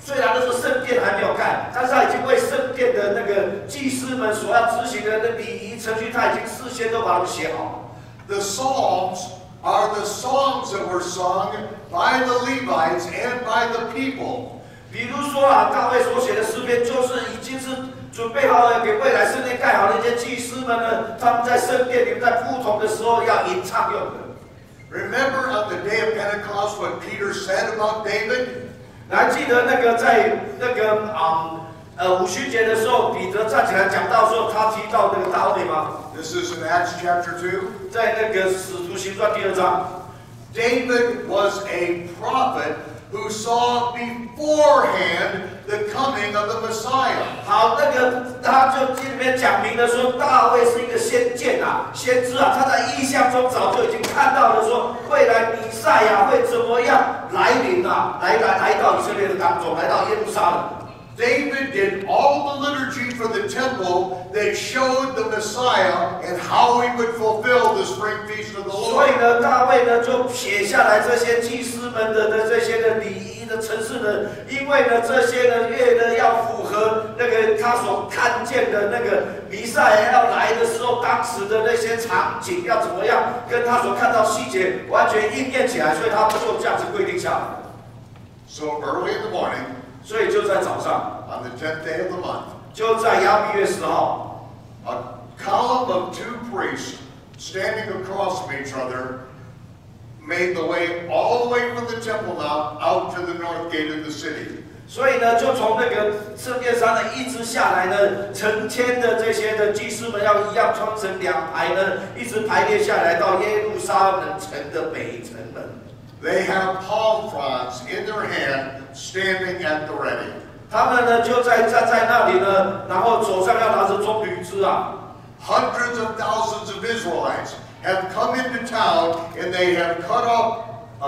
虽然那时候圣殿还没有盖，但是他已经为圣殿的那个祭司们所要执行的那礼仪程序，他已经事先都把它写好。The Psalms are the songs that were sung by the Levites and by the people. 比如说啊，大卫所写的诗篇，就是已经是准备好了给未来圣殿盖好的一些祭司们呢，他们在圣殿里面在不同的时候要吟唱用的。Remember on the day of Pentecost what Peter said about David? 还记得那个在那个五旬节的时候，彼得站起来讲到说，他提到那个大卫吗？ This is in Acts chapter 2. 在那个使徒行传第2章 David was a prophet who saw beforehand the coming of the Messiah. 好，那个他就这里面讲明了说，大卫是一个先见啊，先知啊，他在异象中早就已经看到了说，未来弥赛亚会怎么样来临啊，来到以色列的当中，来到耶路撒冷。 David did all the liturgy for the temple that showed the Messiah and how he would fulfill the spring feast of the 所以 Lord. 呢，大卫呢就写下来这些祭司们的这些的礼仪的程式呢，因为呢这些呢越呢要符合那个他所看见的那个弥赛亚要来的时候，当时的那些场景要怎么样，跟他所看到细节完全应验起来，所以他就这样子规定下来。So early in the morning, 所以就在早上， on the 10th day of the month, 就在亚比月10号。 a column of two priests standing across from each other made the way all the way from the Temple Mount out to the north gate of the city. 所以呢，就从那个圣殿上呢一直下来呢，成千的这些的祭司们要一样穿成2排呢，一直排列下来到耶路撒冷城的北城门。 They have palm fronds in their hand, standing at the ready. 他们呢就站在那里呢，然后手上要拿着棕榈枝啊。 Hundreds of thousands of Israelites have come into town and they have cut off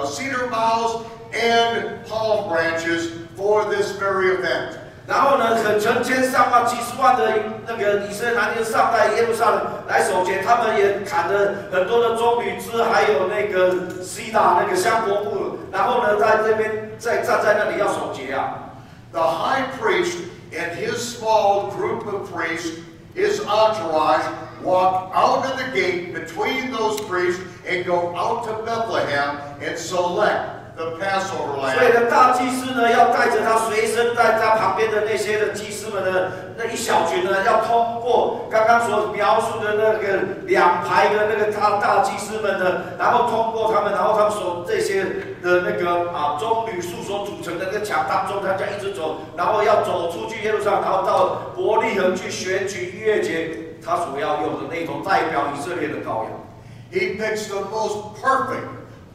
cedar boughs and palm branches for this very event. 然后呢，成千上万、几十万的那个以色列男丁上在耶路撒冷来守节，他们也砍了很多的棕榈枝，还有那个西达那个香柏木，然后呢，在这边站在那里要守节啊。 The high priest and his small group of priests, his entourage, walk out of the gate between those priests and go out to Bethlehem and select the Passover 所以 lamb. 呢，大祭司呢要带着他随身在他旁边的那些的祭司们呢，那一小群呢要通过刚刚所描述的那个2排的那个大祭司们呢，然后通过他们，然后他们所这些的那个棕榈树所组成的那个墙当中，他这样一直走，然后要走出去耶路撒冷，然后到伯利恒去选取逾越节他所要用的那头代表以色列的羔羊。 He picks the most perfect,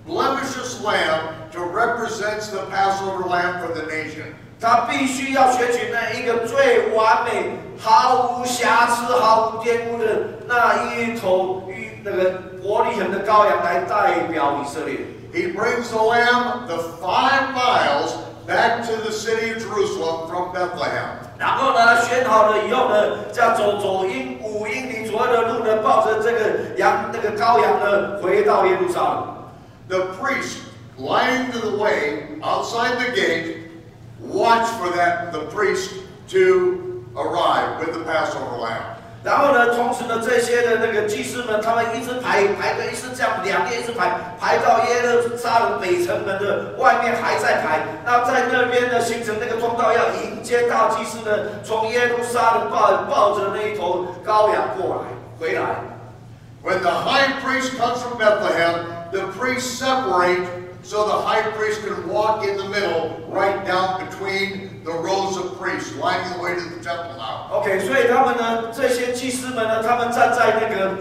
blemishless lamb to represent the Passover lamb for the nation. 他必须要选取那一个最完美、毫无瑕疵、毫无玷污的那一头那个伯利恒的羔羊来代表以色列。 He brings the lamb the 5 miles back to the city of Jerusalem from Bethlehem. 然后呢，选好了以后呢，这样走5英里左右的路呢，抱着这个那个羔羊呢，回到耶路撒冷。 The priest lying to the way outside the gate watch for the priest to arrive with the Passover lamb. 然后呢，同时呢，这些的那个祭司们，他们一直排队，一直这样2列一直排到耶路撒冷北城门的外面还在排。那在那边呢，形成那个通道，要迎接大祭司呢，从耶路撒冷抱着那一头羔羊回来。 When the high priest comes from Bethlehem, the priests separate so the high priest can walk in the middle, right down between the rows of priests, lining the way to the temple now. OK， 所以他们呢，这些祭司们呢，他们站在那个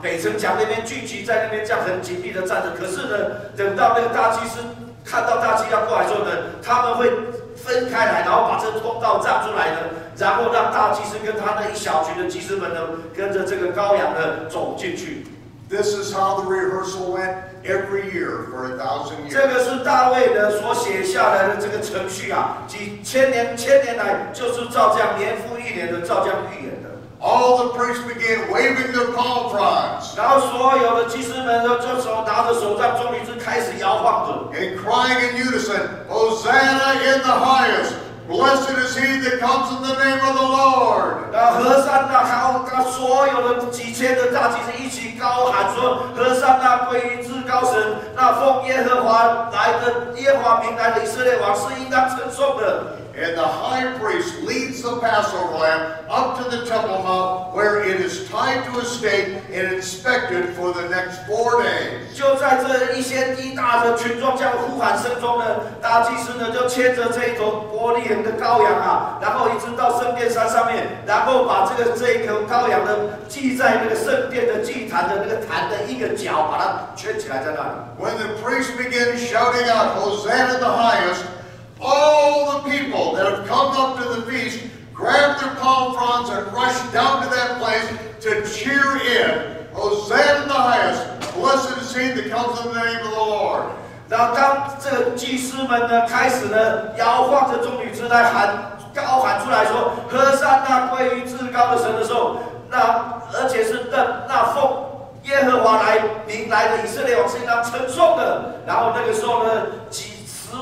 北城墙那边聚集在那边，这样很紧密的站着。可是呢，等到那个大祭司看到大祭要过来之后呢，他们会分开来，然后把这个通道让出来呢，然后让大祭司跟他那一小群的祭司们呢，跟着这个羔羊呢走进去。 This is how the rehearsal went every year for 1,000 years. 这个是大卫呢所写下来的这个程序啊，几千年来就是照这样年复一年的照这样预言的。all the priests began waving their palm fronds 然后所有的祭司们都拿着手杖，棕榈枝开始摇晃着， and crying in unison, Hosanna in the highest. Blessed is he that comes in the name of the Lord. 然后和散那他所有的几千的大祭司一起高喊说：和散那归于至高神，那奉耶和华名来的以色列王是应当称颂的。 And the high priest leads the Passover lamb up to the Temple Mount, where it is tied to a stake and inspected for the next 4 days. 就在这一些一大的群众这样呼喊声中呢，大祭司呢就牵着这一头伯利恒的羔羊啊，然后一直到圣殿山上面，然后把这一头羔羊呢系在那个圣殿的祭坛的那个坛的一个角，把它圈起来在那里。When the priest begins shouting out, Hosanna in the highest, all the people that have come up to the feast grab their palm fronds and rush down to that place to cheer in. Hosanna in the highest. Blessed is he that comes in the name of the Lord. 然后当这个祭司们呢开始呢摇晃着棕榈枝来高喊出来说：和散那归于至高的神的时候，而且是那奉耶和华名来的以色列王是应当称颂的。然后那个时候呢，几十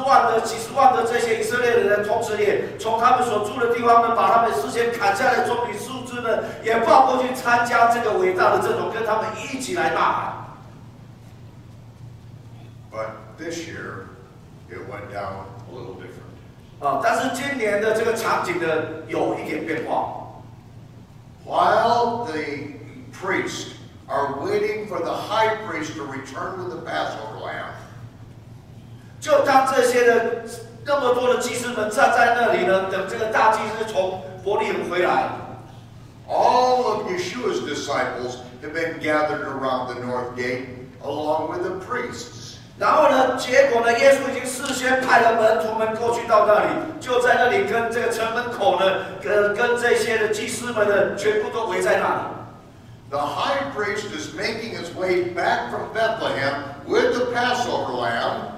万的这些以色列人呢，同时也从他们所住的地方呢，把他们事先砍下来的棕榈树枝呢，也抱过去参加这个伟大的阵容，跟他们一起来呐喊。But this year, it went down a little different. 但是今年的这个场景呢，有一点变化。While the priests are waiting for the high priest to return with the Passover lamb, 就当这些的那么多的祭司们站在那里呢，等这个大祭司从伯利恒回来。all of Yeshua's disciples have been gathered around the north gate along with the priests. 然后呢，结果呢，耶稣已经事先派了门徒们过去到那里，就在那里跟这个城门口呢，跟这些的祭司们呢，全部都围在那里。The high priest is making his way back from Bethlehem with the Passover lamb.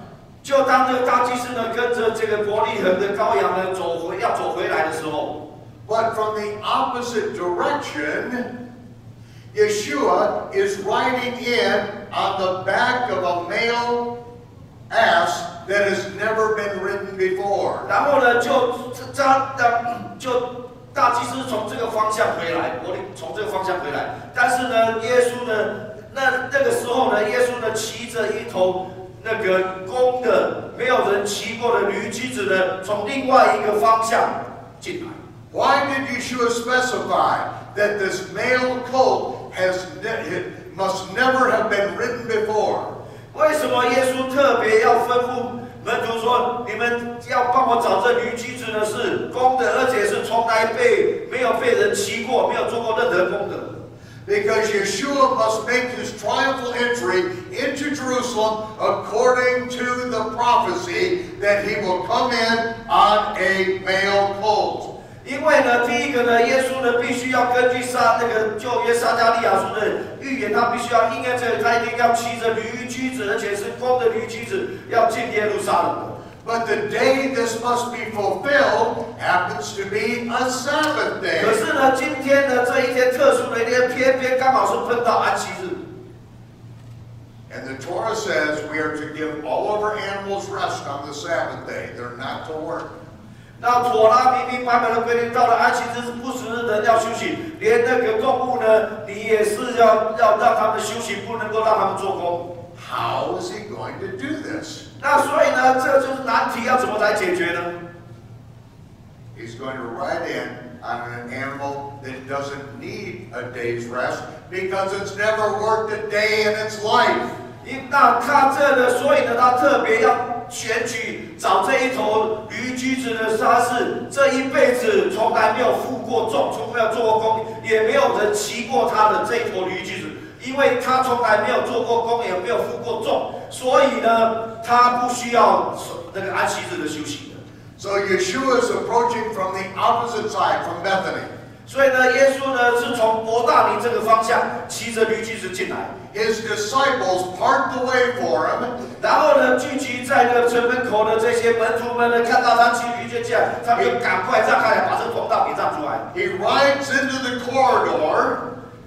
就当这个大祭司呢，跟着这个伯利恒的羔羊呢，要走回来的时候 But from the opposite direction, Yeshua is riding in on the back of a male ass that has never been ridden before. 然后呢，就大祭司从这个方向回来，从这个方向回来。但是呢，耶稣呢，那个时候呢，耶稣呢骑着一头那个公的没有人骑过的驴驹子呢，从另外一个方向进来。Why did Yeshua specify that this male colt must never have been ridden before? 为什么耶稣特别要吩咐门徒说，你们要帮我找这驴驹子呢？是公的，而且是从来没有被人骑过，没有做过任何功的。Because Yeshua must make his triumphal entry into Jerusalem according to the prophecy that he will come in on a male colt. 因为呢，第一个呢，耶稣呢必须要根据那个旧约撒迦利亚书的预言，他必须要应验这个，他一定要骑着驴驹子，而且是公的驴驹子，要进耶路撒冷的。But the day this must be fulfilled happens to be a Sabbath day. 可是呢，今天呢这一天特殊的一天，偏偏刚好是碰到安息日。And the Torah says we are to give all of our animals rest on the Sabbath day. They're not to work. 那妥拉明明白白的规定，到了安息日是不食日的人要休息，连那个动物呢，你也是要让他们休息，不能够让他们做工。How is he going to do this? 那所以呢，这就是难题，要怎么来解决呢 He's going to ride in on an animal that doesn't need a day's rest because it's never worked a day in its life. 那他这呢，所以呢，他特别要选取找这一头驴驹子呢，他是这一辈子从来没有负过重，从没有做过工，也没有人骑过他的这一头驴驹子，因为他从来没有做过工，也没有负过重，所以呢，他不需要那个安息日的休息的。So Yeshua is approaching from the opposite side, from Bethany. 所以呢，耶稣呢是从伯大尼这个方向骑着驴驹子进来。His disciples part the way for him. 然后呢，聚集在那个城门口的这些门徒们呢，看到他骑驴就这样，他们就赶快让开来，把这个通道给让出来。He rides strides into the corridor.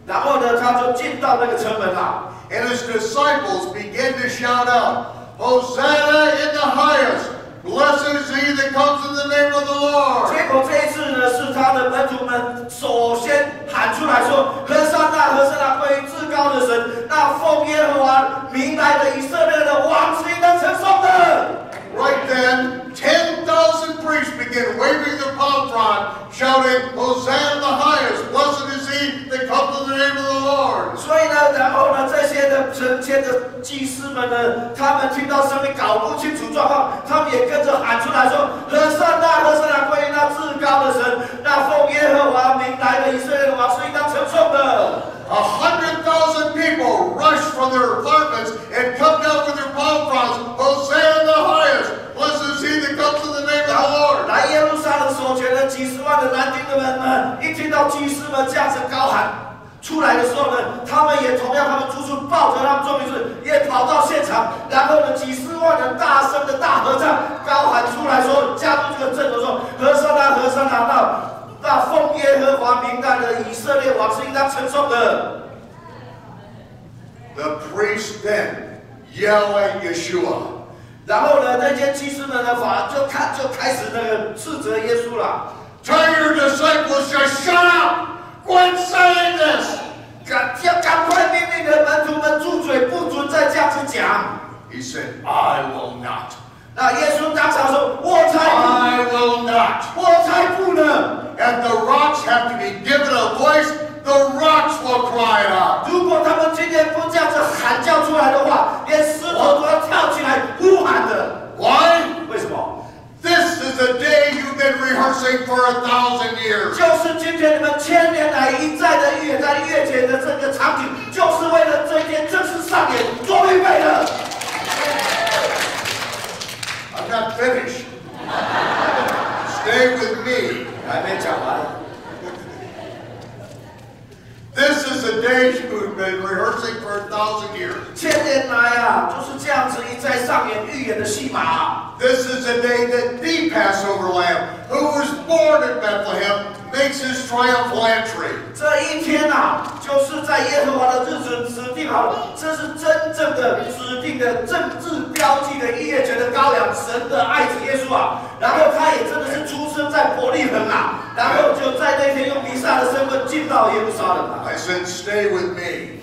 然后呢，他就进到那个城门了。And his disciples begin to shout out, Hosanna in the highest! Blessed is he that comes in the name of the Lord. 结果这一次呢，是他的门徒们首先喊出来说：“和散那，和散那，归于至高的神，那奉耶和华名来的以色列的王是应当称颂的。” Right then, 10,000 priests begin waving their palm frond, shouting, Hosanna in the highest! Blessed is he that comes in the name of the Lord. 所以呢，然后呢，这些的成千的祭司们呢，他们听到声音搞不清楚状况，他们也跟着喊出来说：“和散那，和散那，归于那至高的神，那奉耶和华名来的以色列的王是应当称颂的。” 100,000 people rush from their apartments and come down with their palm fronds. Hosanna in the highest! Blessed is he that comes in the name of the Lord. 来耶路撒冷守全的几十万的男丁的人们，一听到祭司们这样子高喊出来的时候呢，他们也同样，他们处处抱着他们众民子，也跑到现场，然后呢，几十万人大声的大合唱，高喊出来说，加入这个阵容说：“和散那，和散那！那奉耶和华名来的以色列王是应当称颂的。” The priests then yell at Yeshua. 然后呢，那些祭司们呢，反而就开始那个斥责耶稣了。Tell your disciples to shut up! Quit saying this! 赶快命令你的门徒们住嘴，不准再这样子讲。He said, I will not. 那耶稣当场说：“我才不 I will not. 我才不呢！” And the rocks have to be given a voice. The rocks will cry it out. 如果他们今天不这样子喊叫出来的话，连石头都要跳起来呼喊的。Why? 为什么？ This is the day you've been rehearsing for 1,000 years. 就是今天你们千年来一再的预言，在预言的这个场景，就是为了这一天正式上演做预备的。I'm not finished. Stay with me. 还没讲完。 This is the day you've been rehearsing for 1,000 years. 千年来啊，就是这样子一再上演预言的戏码。 This is the day that the Passover Lamb, who was born in Bethlehem, makes his triumphal entry. 这一天啊，就是在耶和华的日子指定好了，这是真正的指定的政治标记的逾越节的羔羊，神的爱子耶稣啊。然后他也真的是出生在伯利恒啊，然后就在那天用弥撒的身份进到耶路撒冷啊。 I said, stay with me.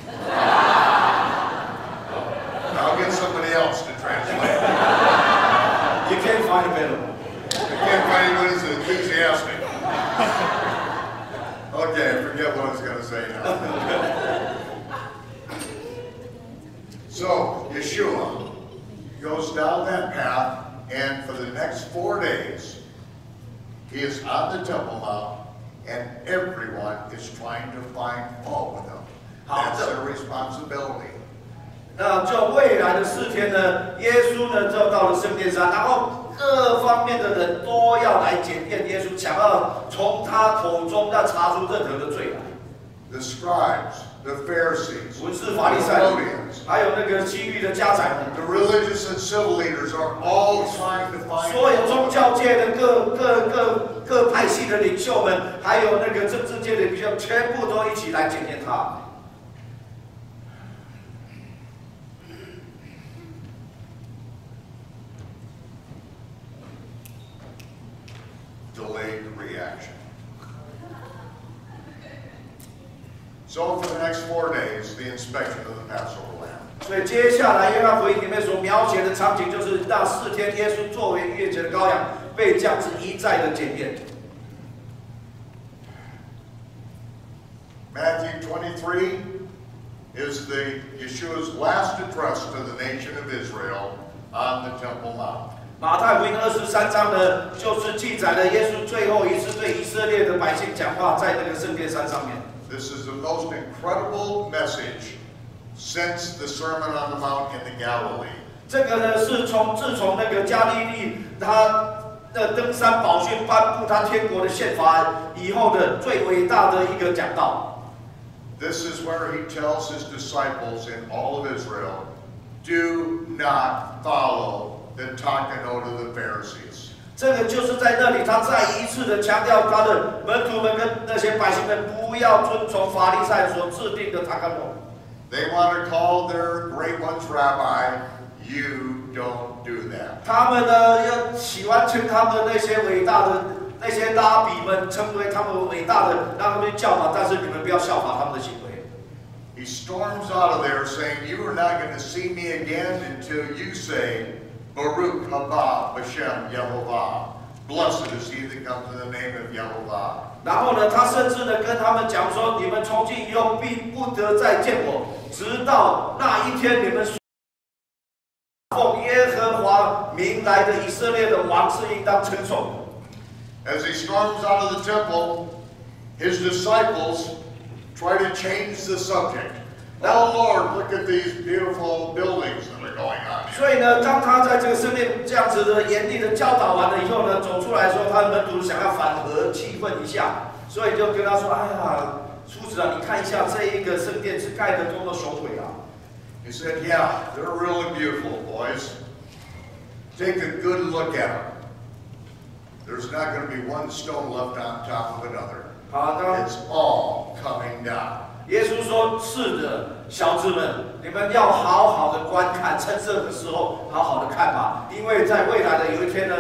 I'll get somebody else to translate. You can't find a better one. I can't find anyone who's enthusiastic. Okay, I forget what I was going to say now. So, Yeshua goes down that path, and for the next 4 days, he is on the Temple Mount, and everyone is trying to find fault with him. That's their responsibility. 那就未来的4天呢，耶稣呢就到了圣殿山，然后各方面的人都要来检验耶稣，想要从他口中要查出任何的罪来。The scribes, the Pharisees, 文士 the 法利赛人， Herodians, 还有那个纪律的家宰们， the religious and civil leaders are all trying to find 所有 fault. 宗教界的各派系的领袖们，还有那个政治界的领袖，全部都一起来检验他。 Delayed reaction. So for the next 4 days, the inspection of the Passover lamb. 所以接下来约翰福音里面所描写的场景，就是那4天耶稣作为逾越节的羔羊，被这样子一再的检验。 Matthew 23 is the Yeshua's last address to the nation of Israel on the Temple Mount. 马太福音23章呢，就是记载了耶稣最后一次对以色列的百姓讲话，在那个圣殿山上面。 This is the most incredible message since the Sermon on the Mount in the Galilee. 这个呢，是自从那个加利利他的登山宝训颁布他天国的宪法以后的最伟大的一个讲道。 This is where he tells his disciples in all of Israel, do not follow the Takanot of the Pharisees. 这个就是在那里，他再一次的强调他的门徒们跟那些百姓们不要遵从法利赛人所制定的塔干罗。They want to call their great ones rabbi. You don't do that. 他们呢，要喜欢称他们那些伟大的那些拉比们称为他们伟大的，让他们教导，但是你们不要效法他们的行为。He storms out of there saying, "You are not going to see me again until you say." Baruch haba b'shem Yehovah. Blessed is he that comes in the name of Yehovah. 然后呢，他甚至呢跟他们讲说：“你们从今以后必不得再见我，直到那一天，你们奉耶和华名来的以色列的王是应当称颂。” As he storms out of the temple, his disciples try to change the subject. Oh Lord, look at these beautiful buildings that are going on. 所以呢，当他在这个圣殿这样子的严厉的教导完了以后呢，走出来说，他的门徒想要缓和气氛一下，所以就跟他说：“哎呀，夫子啊，你看一下这一个圣殿是盖得多么雄伟啊！” He said, "Yeah, they're really beautiful, boys. Take a good look at them. There's not going to be one stone left on top of another. It's all coming down." 耶稣说：“是的，小子们，你们要好好的观看，趁这个时候好好的看吧，因为在未来的有一天呢，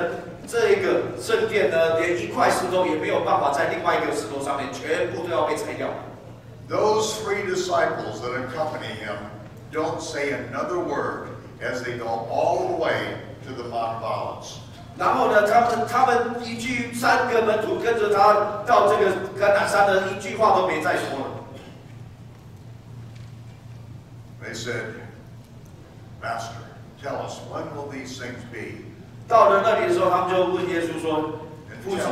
这一个圣殿呢，连一块石头也没有办法在另外一个石头上面，全部都要被拆掉。” Those 3 disciples that accompany him don't say another word as they go all the way to the Mount of Olives. 然后呢，他们3个门徒跟着他到这个橄榄山呢，一句话都没再说了。They said, "Master, tell us, when will these things be?" 到了那里的时候，他们就问耶稣说：“夫子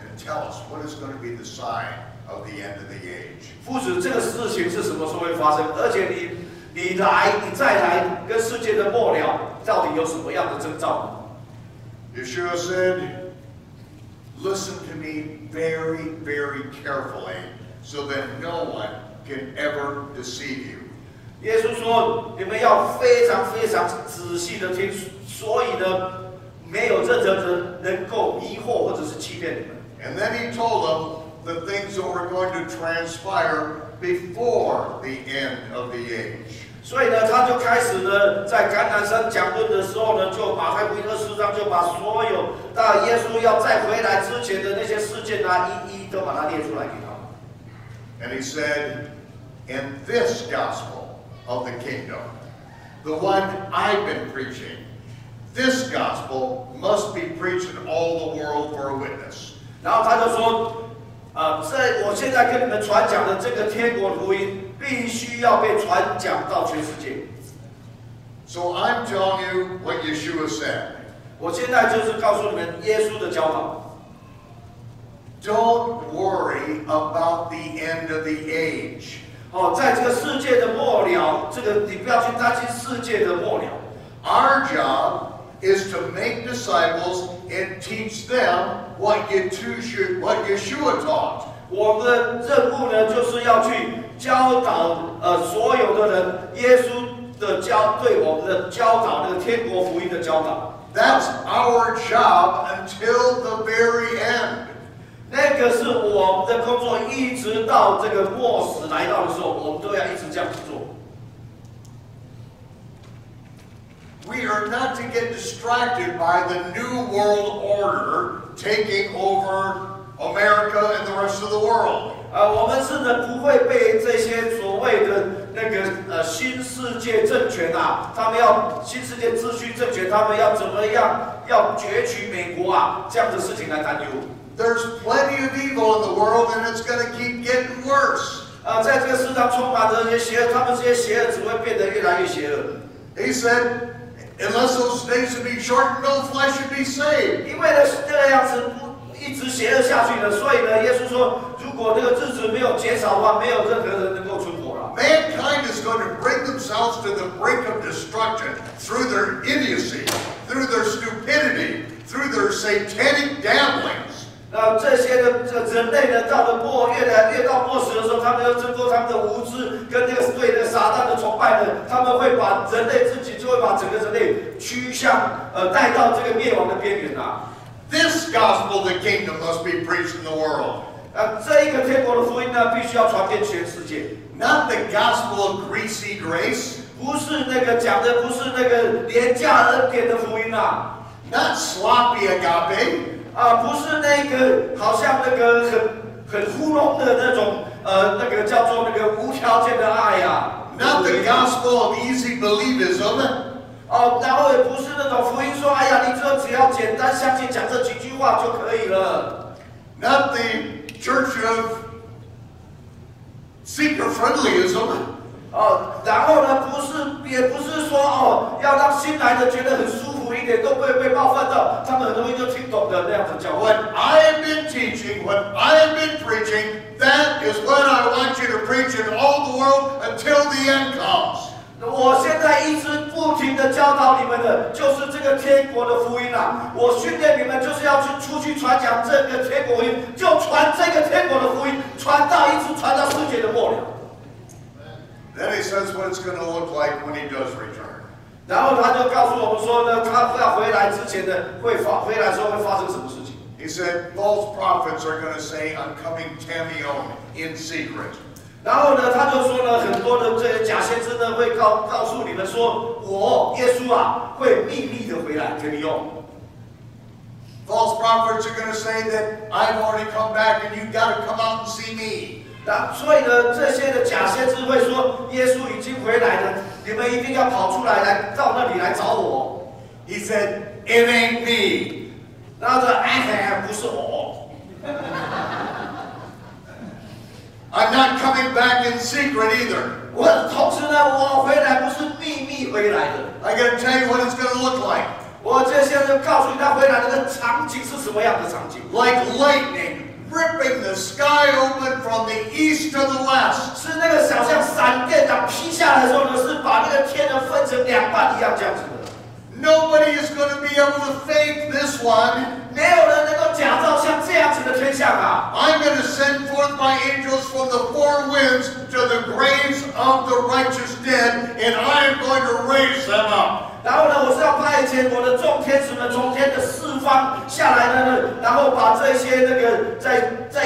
And tell us what is going to be the sign of the end of the age." 夫子，这个事情是什么时候会发生？而且你再来，跟世界的末了到底有什么样的征兆呢？ Yeshua said, "Listen to me very, very carefully so that no one can ever deceive you." 耶稣说：“你们要非常非常仔细的听，所以呢，没有任何人能够迷惑或者是欺骗你们。” And then he told them the things that were going to transpire before the end of the age. 所以呢，他就开始呢，在橄榄山讲论的时候呢，就马太福音24章就把所有到耶稣要再回来之前的那些事件啊，一一都把它列出来给他们。And he said, "In this gospel of the kingdom, the one I've been preaching, this gospel must be preached in all the world for a witness." 然后他就说，我现在跟你们传讲的这个天国福音，必须要被传讲到全世界。So I'm telling you what Yeshua said. 我现在就是告诉你们耶稣的教导。Don't worry about the end of the age. 在这个世界的末了，这个你不要去担心世界的末了。Our job is to make disciples and teach them what Yeshua taught. 我们的任务呢，就是要去教导所有的人，耶稣的对我们的教导，那个天国福音的教导。That's our job until the very end. 那个是我们的工作，一直到这个末时来到的时候，我们都要一直这样子做。We are not to get distracted by the New World Order taking over America and the rest of the world. 我们是呢不会被这些所谓的那个新世界政权啊，他们要新世界秩序政权，他们要怎么样要攫取美国啊这样的事情来担忧。There's plenty of evil in the world, and it's going to keep getting worse. 在这个世上充满着这些邪恶，他们这些邪恶只会变得越来越邪恶。He said, "Unless those days would be shortened, no flesh should be saved." 因为呢这个样子一直邪恶下去呢，所以呢，耶稣说，如果那个日子没有减少的话，没有任何人能够存活了。Mankind is going to bring themselves to the brink of destruction through their idiocy, through their stupidity, through their satanic dabblings. 这些的人类呢，到了越到末时的时候，他们要经过他们的无知跟那个对那个撒旦的崇拜呢，他们会把人类自己就会把整个人类趋向带到这个灭亡的边缘啊。This gospel of the kingdom must be preached in the world. 这一个天国的福音呢，必须要传遍全世界。Not the gospel of greasy grace. 不是那个讲的，不是那个廉价恩典的福音啊。Not sloppy agape. 不是那个好像那个很糊弄的那种那个叫做那个无条件的爱啊。Not the gospel of easy believism. 然后也不是那种福音说，哎呀，你只要简单相信，讲这几句话就可以了。Not the church of seeker friendlyism. 然后呢，也不是说要让新来的觉得很舒服一点，都不会被冒犯到，他们很容易就听懂的那样子教会。What I have been teaching, what I have been preaching, that is what I want you to preach in all the world until the end comes. 我现在一直不停的教导你们的，就是这个天国的福音啊！我训练你们就是要出去传讲这个天国福音，就传这个天国的福音，一直传到世界的末了。Then he says what it's going to look like when he does return. 然后他就告诉我们说呢，他要回来之前呢，回来的时候会发生什么事情 He said false prophets are going to say, I'm coming Tamion in secret. 然后呢，他就说呢，很多的这些假先知呢，会告诉你们说，我耶稣啊，会秘密的回来给你用。False prophets are going to say that I've already come back and you've got to come out and see me. 所以呢，这些的假先知会说，耶稣已经回来了，你们一定要跑出来到那里来找我。He said, it ain't me. 然后说，不是我。I'm not coming back in secret either. 同时呢，我回来不是秘密回来的。I got to tell you what it's going to look like. 我这现在就告诉你，他回来那个场景是什么样的场景 Like lightning ripping the sky open from the east to the west. 是那个好像闪电啊劈下来的时候呢，是把那个天呢分成两半一样这样子的。Nobody is going to be able to fake this one. 没有人能够假造像这样子的天象啊！ I'm going to send forth my angels from the four winds to the graves of the righteous dead, and I am going to raise them up. 然后呢，我是要派遣我的众天使们从天的四方下来呢，然后把这些那个在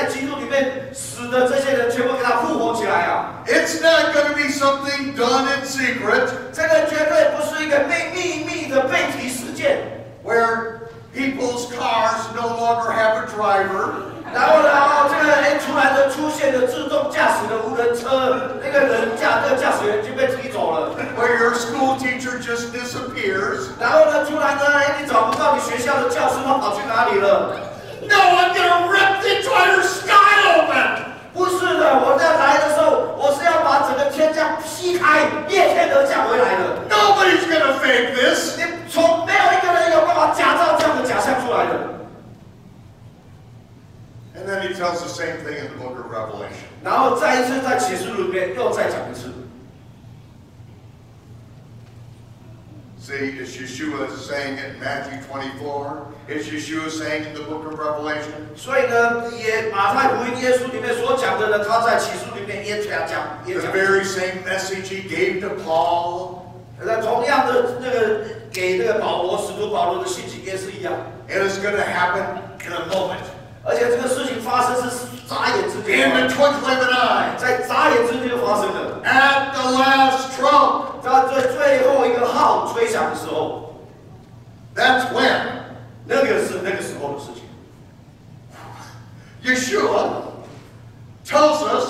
基督里面死的这些人全部给他复活起来啊！ It's not going to be something done in secret. 这个绝对不是一个秘密的被提事件。 Where people's cars no longer have a driver. 然后这个突然的出现了自动驾驶的无人车，那个驾驶员就被提走了。Where your school teacher just disappears. 然后呢，突然呢，你找不到你学校的教师，他跑去哪里了 No, I'm going to rip the entire sky open. 不是的，我在来的时候，我是要把整个天这样劈开，裂天而降回来的。Nobody's going to fake this. 没有一个人有办法假造这样的假象出来的。And then he tells the same thing in the book of Revelation. 然后再一次在启示录里面又再讲一次。See, it's Yeshua saying it in Matthew 24. It's Yeshua saying in the book of Revelation. 所以呢，马太福音耶稣里面所讲的呢，他在启示录里面也讲。The very same message he gave to Paul. 同样的那个给那个使徒保罗的信息也是一样。It is going to happen in a moment. 而且这个事情发生是眨眼之间。 In the twinkling of an eye. 在眨眼之间就发生了。 At the last trump. 在最后一个号吹响的时候。That's when. 那个是那个时候的事情。Yeshua tells us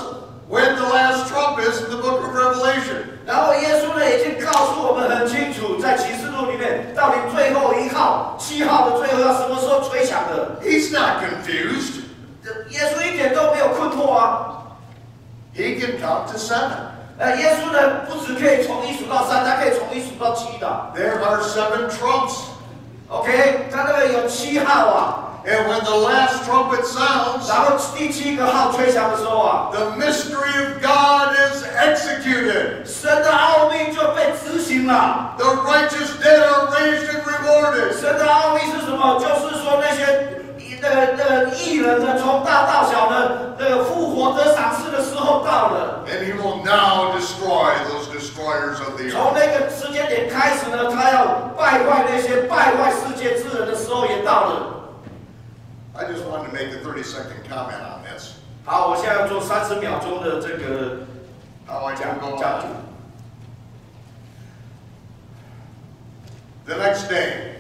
when the last trump is in the book of Revelation. 然后耶稣呢已经告诉我们很清楚，在启示录里面，到底最后一号7号的最后要什么时候吹响的 He's not confused. 耶稣一点都没有困惑啊。He can count to 7. 耶稣呢不只可以从1数到3，他可以从1数到7的。There are 7 trumps. OK， 他那个有7号啊。 And when the last trumpet sounds, 然后第7个号吹响的时候啊 the mystery of God is executed. 神的奥秘就被执行了。 The righteous dead are raised and rewarded. 神的奥秘是什么？就是说那些义人呢，从大到小呢，复活得赏赐的时候到了。 And he will now destroy those destroyers of the 从 earth. 那个时间点开始呢，他要败坏那些败坏世界之人的时候也到了。I just wanted to make a 30-second comment on this. 好，我现在要做30秒钟的这个 How I can go 讲解。 on. The next day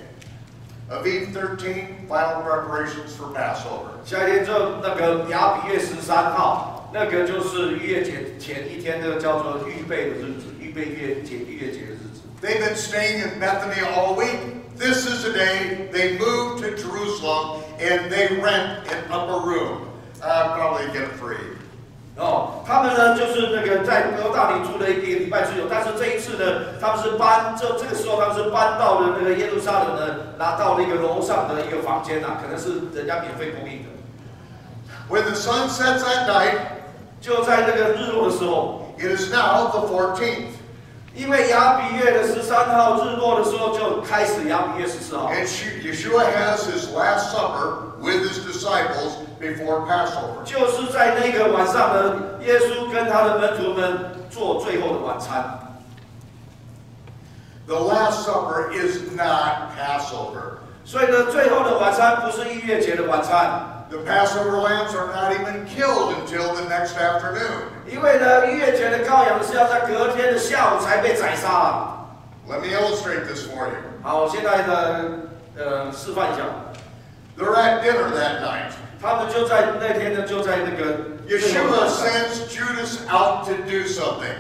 of Eve 13, final preparations for Passover. 下一天就那个亚比月13号，那个就是逾越节前一天，那个叫做预备的日子，预备逾越节的日子。 They've been staying in Bethany all week. This is the day they moved to Jerusalem and they rent an upper room. Probably get it free. 哦，他们呢就是那个在犹大里住了1个礼拜之久，但是这一次呢，他们是这个时候他们是搬到了那个耶路撒冷呢，拿到了一个楼上的一个房间可能是人家免费供应的。When the sun sets at night, 就在那个日落的时候， it is now the 14th. 因为亚比月的13号日落的时候就开始亚比月14号。 And Yeshua has his last supper with his disciples before Passover. 就是在那个晚上呢，耶稣跟他的门徒们做最后的晚餐。 The Last Supper is not Passover. 所以呢，最后的晚餐不是逾越节的晚餐。 The Passover lambs are not even killed until the next afternoon. 因为呢，逾越节的羔羊是要在隔天的下午才被宰杀。 Let me illustrate this for you. 好，我现在呢，示范一下。 They're at dinner that night. 他们就在那天呢，就在那个 Yeshua sends Judas out to do something.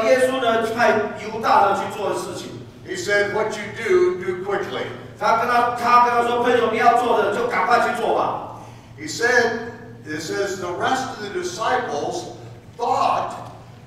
耶稣呢派犹大呢去做的事情。 He said, "What you do, do quickly." 他跟他说，朋友，你要做的就赶快去做吧。 He said, "It says the rest of the disciples thought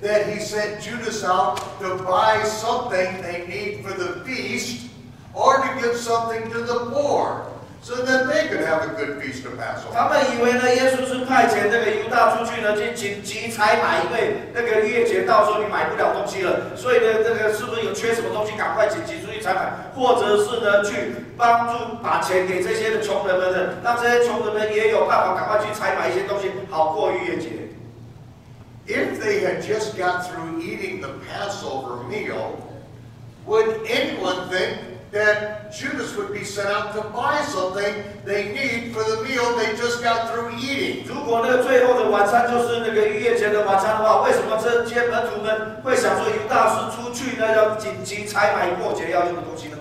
that he sent Judas out to buy something they need for the feast, or to give something to the poor, so that they could have a good feast of Passover." 他们以为呢，耶稣是派遣那个犹大出去呢，去紧急采买，因为那个逾越节到时候你买不了东西了，所以呢，那个是不是有缺什么东西，赶快紧急出去采买，或者是呢，去帮助把钱给这些的穷人们呢，让这些穷人们也有办法赶快去采买一些东西，好过逾越节。 If they had just got through eating the Passover meal, would anyone think that Judas would be sent out to buy something they need for the meal they just got through eating? 如果那个最后的晚餐就是那个逾越节的晚餐的话，为什么这些门徒们会想说犹大是出去呢，要紧急采买过节要用的东西呢？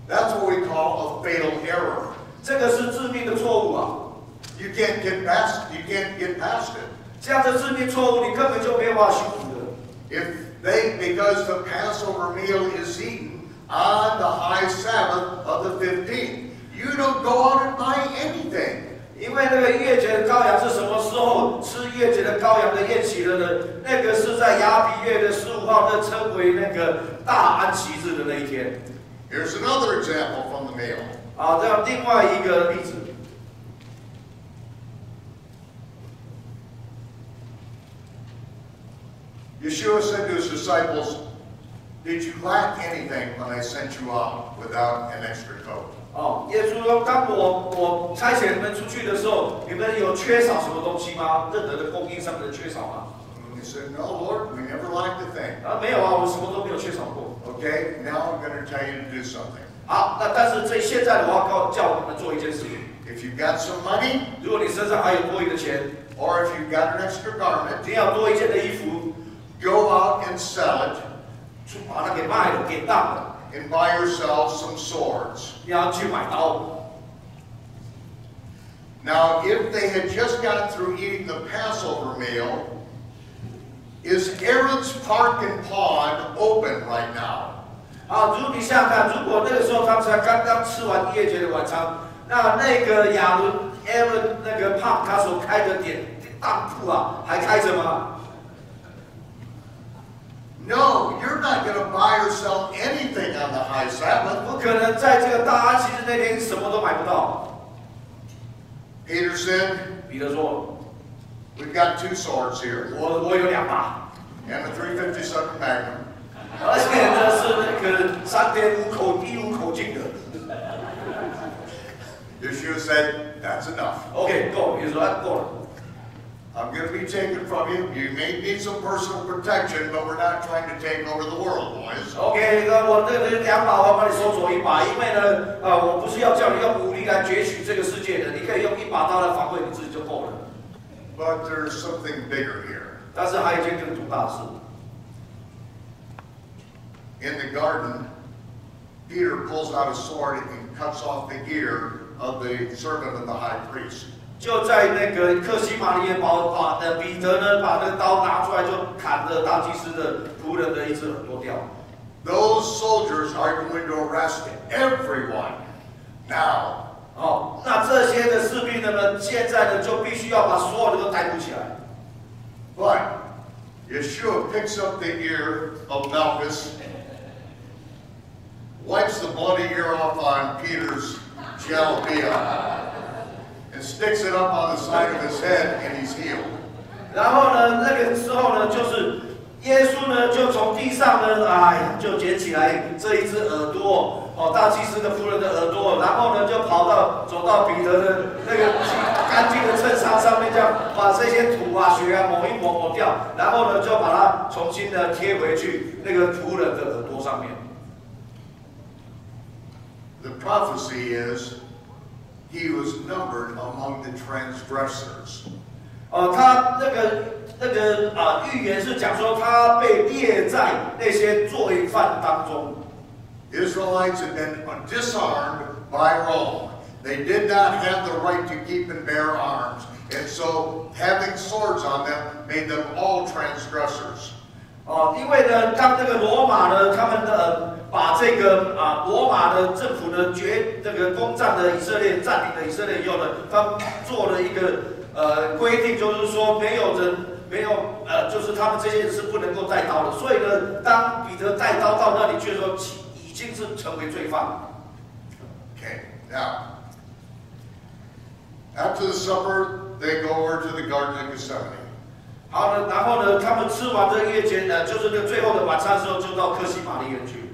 That's what we call a fatal error. 这个是致命的错误啊！ You can't get past it. 这样的致命错误，你根本就没有办法修复的。 Because the Passover meal is eaten on the high Sabbath of the 15th, you don't go out and buy anything. 因为那个逾越节的羔羊是什么时候吃逾越节的羔羊的宴席的呢？那个是在亚比月的15号，那称为那个大安息日的那一天。 Here's another example from the meal. 好，这样另外一个例子。 Yeshua said to his disciples, "Did you lack anything when I sent you out without an extra coat?" 哦，耶稣说：“当我差遣你们出去的时候，你们有缺少什么东西吗？任何的供应上面的缺少吗？” He said, "No, Lord, we never lacked a thing." 没有啊，我什么都没有缺少过。 Okay, now I'm going to tell you to do something. 好，但是现在我要叫你们做一件事情。 If you've got some money, 如果你身上还有多余的钱， or if you've got an extra garment, 你要多一件的衣服， go out and sell it, 去把它给卖了，给当了。 and buy yourself some swords. 你要去买刀。 Now, if they had just gotten through eating the Passover meal, is Aaron's park and pond open right now? 好，如果你想想看，如果那个时候他们才刚刚吃完逾越节的晚餐，那个亚伦 Aaron 那个 park 他所开的当铺还开着吗？ No, you're not going to buy or sell anything on the high Sabbath. 不可能在这个大安息日那天什么都买不到。 Peter said, 彼得说 "We've got 2 swords here, 我有2把， and a 357 Magnum." 而且呢是那个3.5口1.5口径的。 Yeshua said, "That's enough." OK， 够，比如说够了。I'm going to be taken from you. You may need some personal protection, but we're not trying to take over the world, boys. OK， 我这2把我要把你收走1把，因为呢，我不是要叫你用武力来攫取这个世界的，你可以用1把刀来防卫你自己就够了。But there's something bigger here. 但是还有一件更重大的事。In the garden, Peter pulls out a sword and cuts off the ear of the servant of the high priest. 就在那个克西马尼园堡，彼得呢把那个刀拿出来，就砍了大祭司的仆人的一只耳朵掉。Those soldiers are going to arrest everyone now. 那这些的士兵呢，现在呢就必须要把所有人都逮捕起来。But Yeshua picks up the ear of Malchus, wipes the bloody ear off on Peter's jalapeno, and sticks it up on the side of his head, and he's healed. 然后呢，那个时候呢，就是耶稣呢，就从地上呢，就捡起来这一只耳朵，大祭司的仆人的耳朵，然后呢，就走到彼得的那个干净的衬衫上面，这样把这些土血抹一抹掉，然后呢，就把它重新的贴回去那个仆人的耳朵上面。The prophecy is he was numbered among the transgressors. 他那个预言是讲说他被列在那些罪犯当中。Israelites had been disarmed by Rome. They did not have the right to keep and bear arms, and so having swords on them made them all transgressors. 因为呢，当这个罗马呢，他们把这个罗马的政府呢攻占了以色列，占领了以色列以后呢，他们做了一个规定，就是说就是他们这些人是不能够带刀的。所以呢，当彼得带刀到那里去的时候，已经是成为罪犯。Okay, now after the supper, they go over to the Garden of Gethsemane. 好了，然后呢，他们吃完这夜间就是那最后的晚餐的时候，就到克西马尼园去。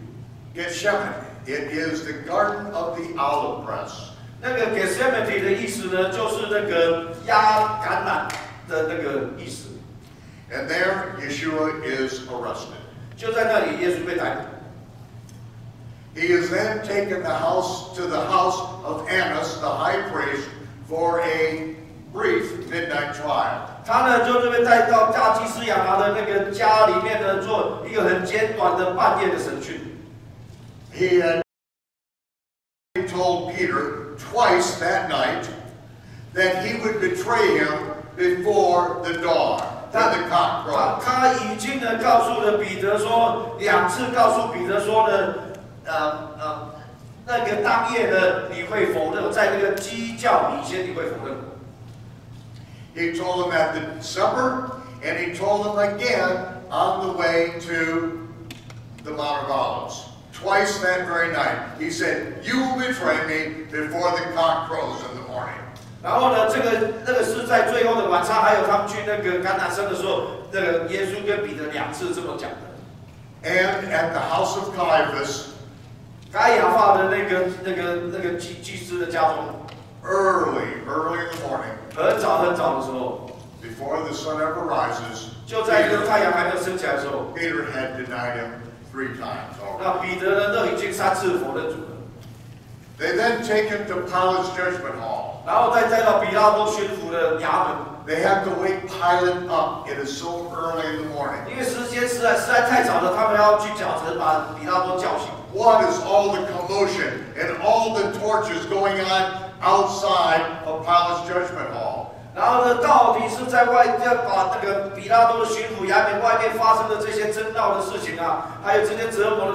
Gethsemane, it is the garden of the olive press. 那个 Gethsemane 的意思呢，就是那个压橄榄的那个意思。And there, Yeshua is arrested. 就在那里，耶稣被逮捕。He is then taken to the house of Annas, the high priest, for a brief midnight trial. 他呢就被带到大祭司亚拿的那个家里面呢，做一个很简短的半夜的审讯。He had told Peter twice that night that he would betray him before the dawn, when the cock crowed. 他已经呢告诉了彼得说，2次告诉彼得说呢，那个当夜呢你会否认，在那个鸡叫以前你会否认。He told him at the supper, and he told him again on the way to the Mount of Olives. Twice that very night, he said, "You will betray me before the cock crows in the morning." 然后呢，那个是在最后的晚餐，还有他们去那个橄榄山的时候，那个耶稣跟彼得2次这么讲的。And at the house of Caiaphas, 该亚法的那个祭司的家中 early in the morning, 很早的时候， before the sun ever rises, 就在这个太阳还没有升起来的时候， Peter had denied him 3 times 那 already. 彼得呢都已经3次否认主了。 They then take him to Pilate's judgment hall. 然后再带到比拉多巡抚的衙门， They have to wake Pilate up. It is so early in the morning. 因为时间实在太早了，他们要去绞城，把比拉多叫醒。 What is all the commotion and all the torches going on outside of Pilate's judgment hall? 然后呢，到底是在要把那个比拉多的巡抚衙门外面发生的这些争闹的事情啊，还有这些折磨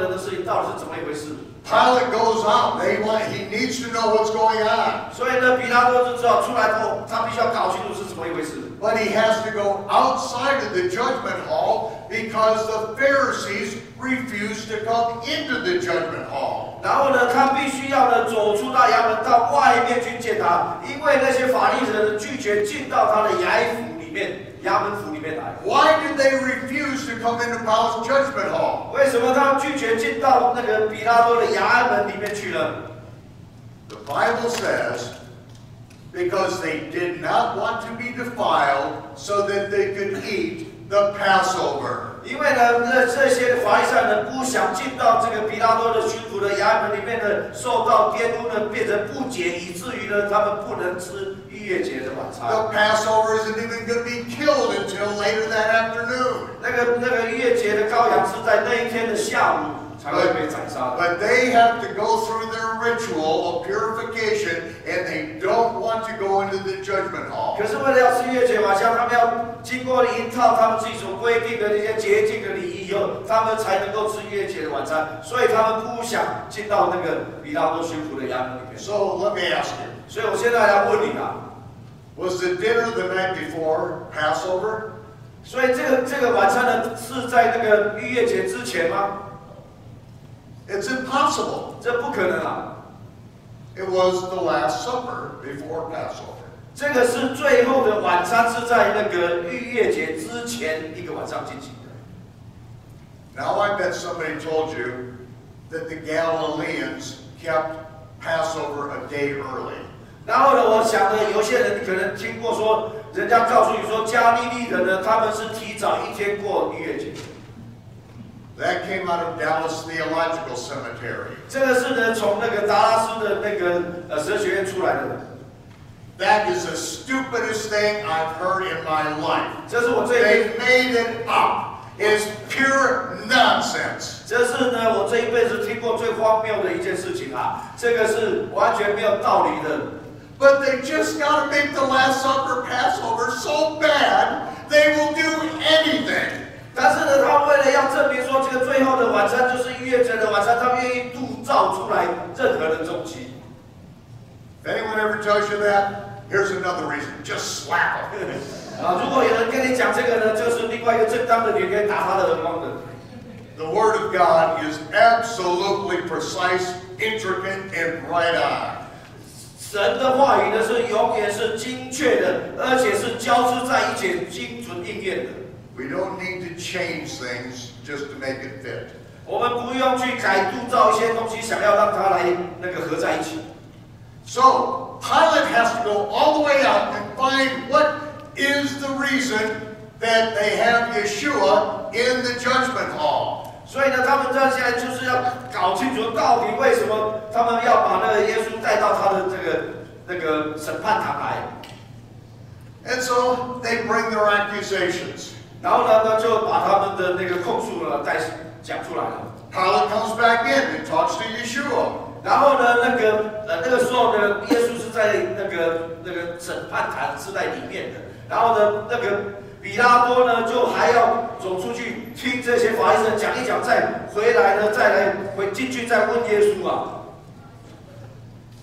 人的事情，到底是怎么一回事？ Pilate goes out. He needs to know what's going on. 所以呢，比拉多就知道出来后，他必须要搞清楚是怎么一回事。 But he has to go outside of the judgment hall because the Pharisees refuse to come into the judgment hall. 然后呢，他必须要呢走出大衙门，到外面去见他，因为那些法利赛人拒绝进到他的衙门府里面来。 Why did they refuse to come into Pilate's judgment hall? 为什么他拒绝进到那个比拉多的衙门里面去呢？ The Bible says because they did not want to be be defiled so that they could eat the Passover. 因为呢，这些法利赛人不想进到这个比拉多的巡抚的衙门里面呢，受到玷污呢，变成不洁，以至于呢，他们不能吃逾越节的晚餐。The Passover isn't even going to be killed until later that afternoon. 那个逾越节的羔羊是在那一天的下午才会被宰杀。But they have to go through their ritual of purification, and they don't want to go into the judgment hall. 可是为了要吃逾越节晚餐，他们要经过一套他们自己所规定的那些洁净的礼仪以后，他们才能够吃逾越节的晚餐。所以他们不想进到那个比拉多巡抚的衙门里面。So let me ask you. 所以我现在来问你啊 Was the dinner the night before Passover? 所以这个晚餐呢是在那个逾越节之前吗？ It's impossible. 这不可能啊！ It was the Last Supper before Passover. 这个是最后的晚餐，是在那个逾越节之前一个晚上进行的。 Now I bet somebody told you that the Galileans kept Passover a day early. 然后呢，我想呢，有些人可能听过说，人家告诉你说，加利利人呢，他们是提早一天过逾越节。 That came out of Dallas Theological Seminary. 这个是呢，从那个达拉斯的那个神学院出来的。 That is the stupidest thing I've heard in my life. 这是我这一 They made it up. It's pure nonsense. 这是呢，我这一辈子听过最荒谬的一件事情啊！这个是完全没有道理的。 But they just got to make the Last Supper Passover so bad, they will do anything. 但是呢，他为了要证明说这个最后的晚餐就是逾越节的晚餐，他们愿意铸造出来任何的踪迹。If anyone ever tells you that, here's another reason: just slap them. 啊，如果有人跟你讲这个呢，就是另外一个正当的，你可以打他的耳光的。The Word of God is absolutely precise, intricate, and right on. 神的话语呢是永远是精确的，而且是交织在一起，精准应验的。 We don't need to change things just to make it fit. 我们不用去改铸造一些东西，想要让它来那个合在一起。 So Pilate has to go all the way out and find what is the reason that they have Yeshua in the judgment hall. 所以呢，他们这现在就是要搞清楚到底为什么他们要把那个耶稣带到他的那个审判堂来。 And so they bring their accusations. 然后呢，就把他们的那个控诉呢再讲出来了。 Pilate comes back in and talks to Yeshua. 然后呢，那个时候呢，耶稣是在那个审判台是在里面的。然后呢，那个比拉多呢，就还要走出去听这些法利赛人讲一讲，再回来呢，再来进去再问耶稣啊。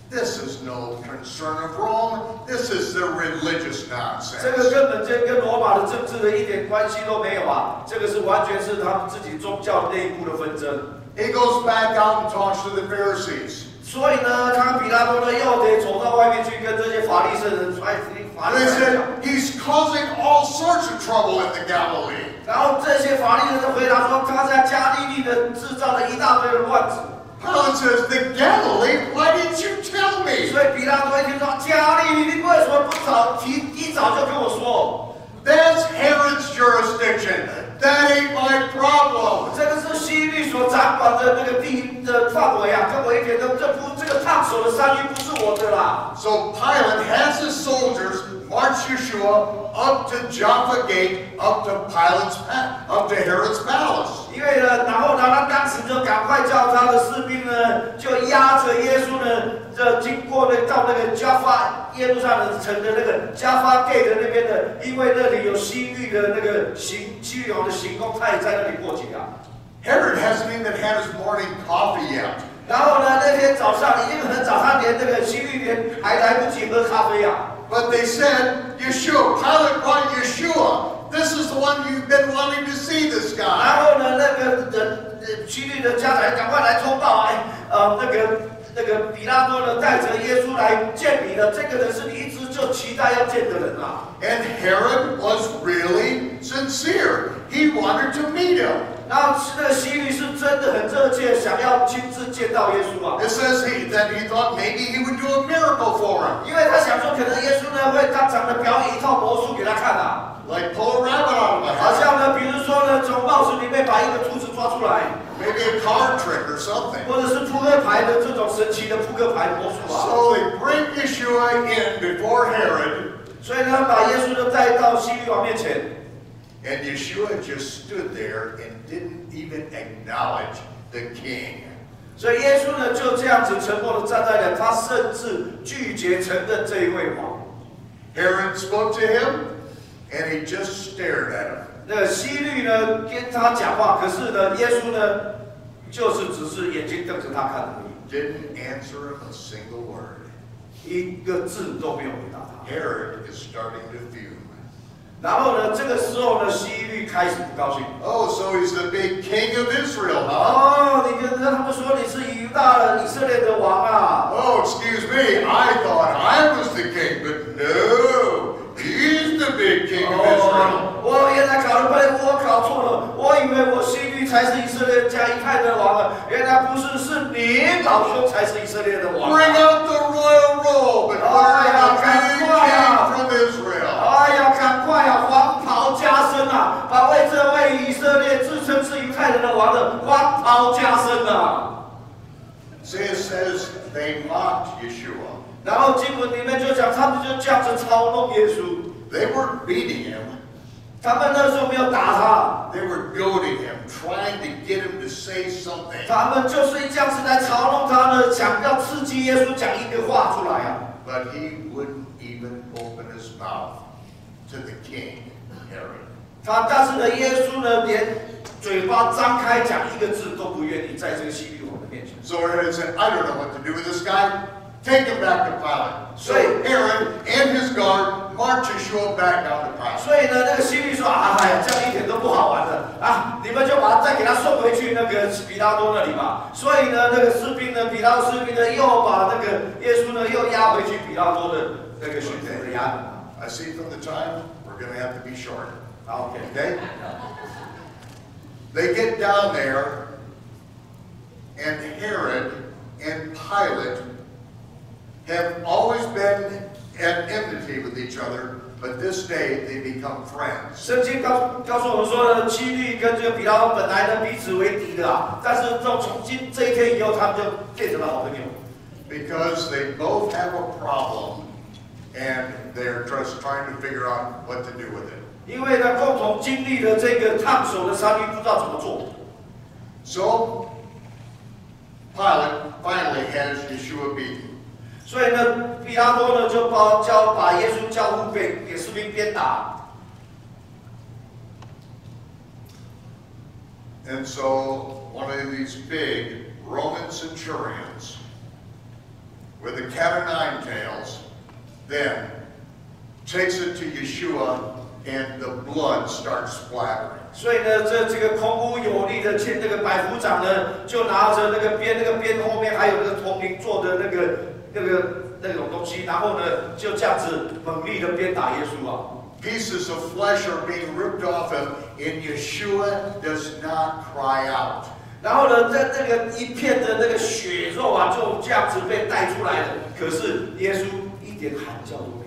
This is no concern of Rome. This is their religious 这 nonsense. 个根本跟罗马的政治的一点关系都没有啊！这个是完全是他们自己宗教内部的纷争。 He goes back out and talks to the Pharisees. 所以呢，他比拉多呢又得走到外面去跟这些法利赛人法利 They 赛人讲。 said he's causing all sorts of trouble in the Galilee. 然后这些法利赛人回答说，他在加利利的制造了一大堆的乱子。 Pilate says, "The Galilee? Why didn't you tell me?" 所以比拉多一听说加利利，你为什么不一早就跟我说？ That's Herod's jurisdiction. That ain't my problem. 这个是希律所掌管的那个地的范围啊，跟我一点都这个烫手的山芋不是我的啦。 So Pilate has his soldiers march Yeshua up to Jaffa Gate, up to Herod's palace. 因为呢，然后呢，他当时就赶快叫他的士兵呢，就押着耶稣呢，经过到那个加法耶路撒冷城的那个加法 gate 那边的，因为那里有希律的那个希律王的行宫，他也在那里过节啊。 Herod hasn't even had his morning coffee yet. 然后呢，那天早上已经很早，他连那个希律连还来不及喝咖啡啊。 But they said, Yeshua, Pilate brought Yeshua. This is the one you've been wanting to see, this guy. 然后呢，那个希律的家长赶快来通报，那个比拉多呢带着耶稣来见你的，这个人是你一直就期待要见的人啊。 And Herod was really sincere. He wanted to meet him. 然后那个希律是真的很热切，想要亲自见到耶稣啊。 It says that he thought maybe he would do a miracle for him. 因为他想说，可能耶稣呢会当场的表演一套魔术看啊， like pull a rabbit out of a 好 hat. 像呢，比如说呢，从帽子里面把一个兔子抓出来， Maybe a card trick or something. 或者是扑克牌的这种神奇的扑克牌魔术啊。 So they bring Yeshua in before Herod, 所以呢，把耶稣呢带到希律王面前， and Yeshua just stood there and didn't even acknowledge the king. 所以耶稣呢就这样子沉默的站在那，他甚至拒绝承认这一位王。 Herod spoke to him, and he just stared at him. 那个希律呢跟他讲话，可是呢，耶稣呢就是只是眼睛瞪着他看而已， Didn't answer him a single word. 一个字都没有回答他。 Herod is starting to fume. 然后呢，这个时候呢，希律开始不高兴。 Oh, so he's the big king of Israel, huh? 哦，你跟他们说你是犹大的以色列的王啊？ Oh, excuse me. I thought I was the king, but no, he's the big king of Israel. 我原来考了半天，我搞错了，我以为我希律才是以色列加一派的王啊，原来不是，是你老兄才是以色列的王。 Bring out the royal robe and wear the big king from Israel. 哎呀，赶快啊，黄袍加身啊，把为这位以色列自称是犹太人的王的黄袍加身啊。 See, it says they mocked Yeshua. 然后经文里面就讲，他们就这样子操弄耶稣， They weren't beating him. 他们那时候没有打他， They were goading him, trying to get him to say something. 他们就是这样子来嘲弄他呢，想要刺激耶稣讲一个话出来啊。 But he wouldn't even open his mouth to the king, Herod. 但是呢，耶稣呢，连嘴巴张开讲一个字都不愿意，在这个希律王的面前。 So Herod said, I don't know what to do with this guy. Take him back to Pilate. So Herod and his guard marched Yeshua back down to Pilate. 所以呢，那个希律说：“哎呀，这样一点都不好玩的啊！你们就把他再给他送回去那个比拉多那里吧。”所以呢，那个士兵呢，比拉多士兵呢，又把那个耶稣呢，又押回去比拉多的那个巡抚的衙门。 I see from the time we're going to have to be short. OK， Okay? They get down there, and Herod and Pilate have always been at enmity with each other, but this day they become friends. 圣经告诉我们说呢，希律跟这个比拉多本来呢彼此为敌的啊，但是从这一天以后，他们就变成了好朋友。 Because they both have a problem, and they're just trying to figure out what to do with it. 因为呢，共同经历了这个烫手的山芋，不知道怎么做。 So Pilate finally has Yeshua beaten. 所以呢，比拉多呢就把耶稣交付给士兵鞭打。 And so one of these big Roman centurions with a cat o' nine tails then takes it to Yeshua and the blood starts splattering. 所以呢，这个孔武有力的那个百夫长呢，就拿着那个鞭后面还有那个铜铃做的那种东西，然后呢就这样子猛力的鞭打耶稣啊。 Pieces of flesh are being ripped off him, and Yeshua does not cry out. 然后呢，在那个一片的那个血肉啊，就这样子被带出来了。可是耶稣一点喊叫都没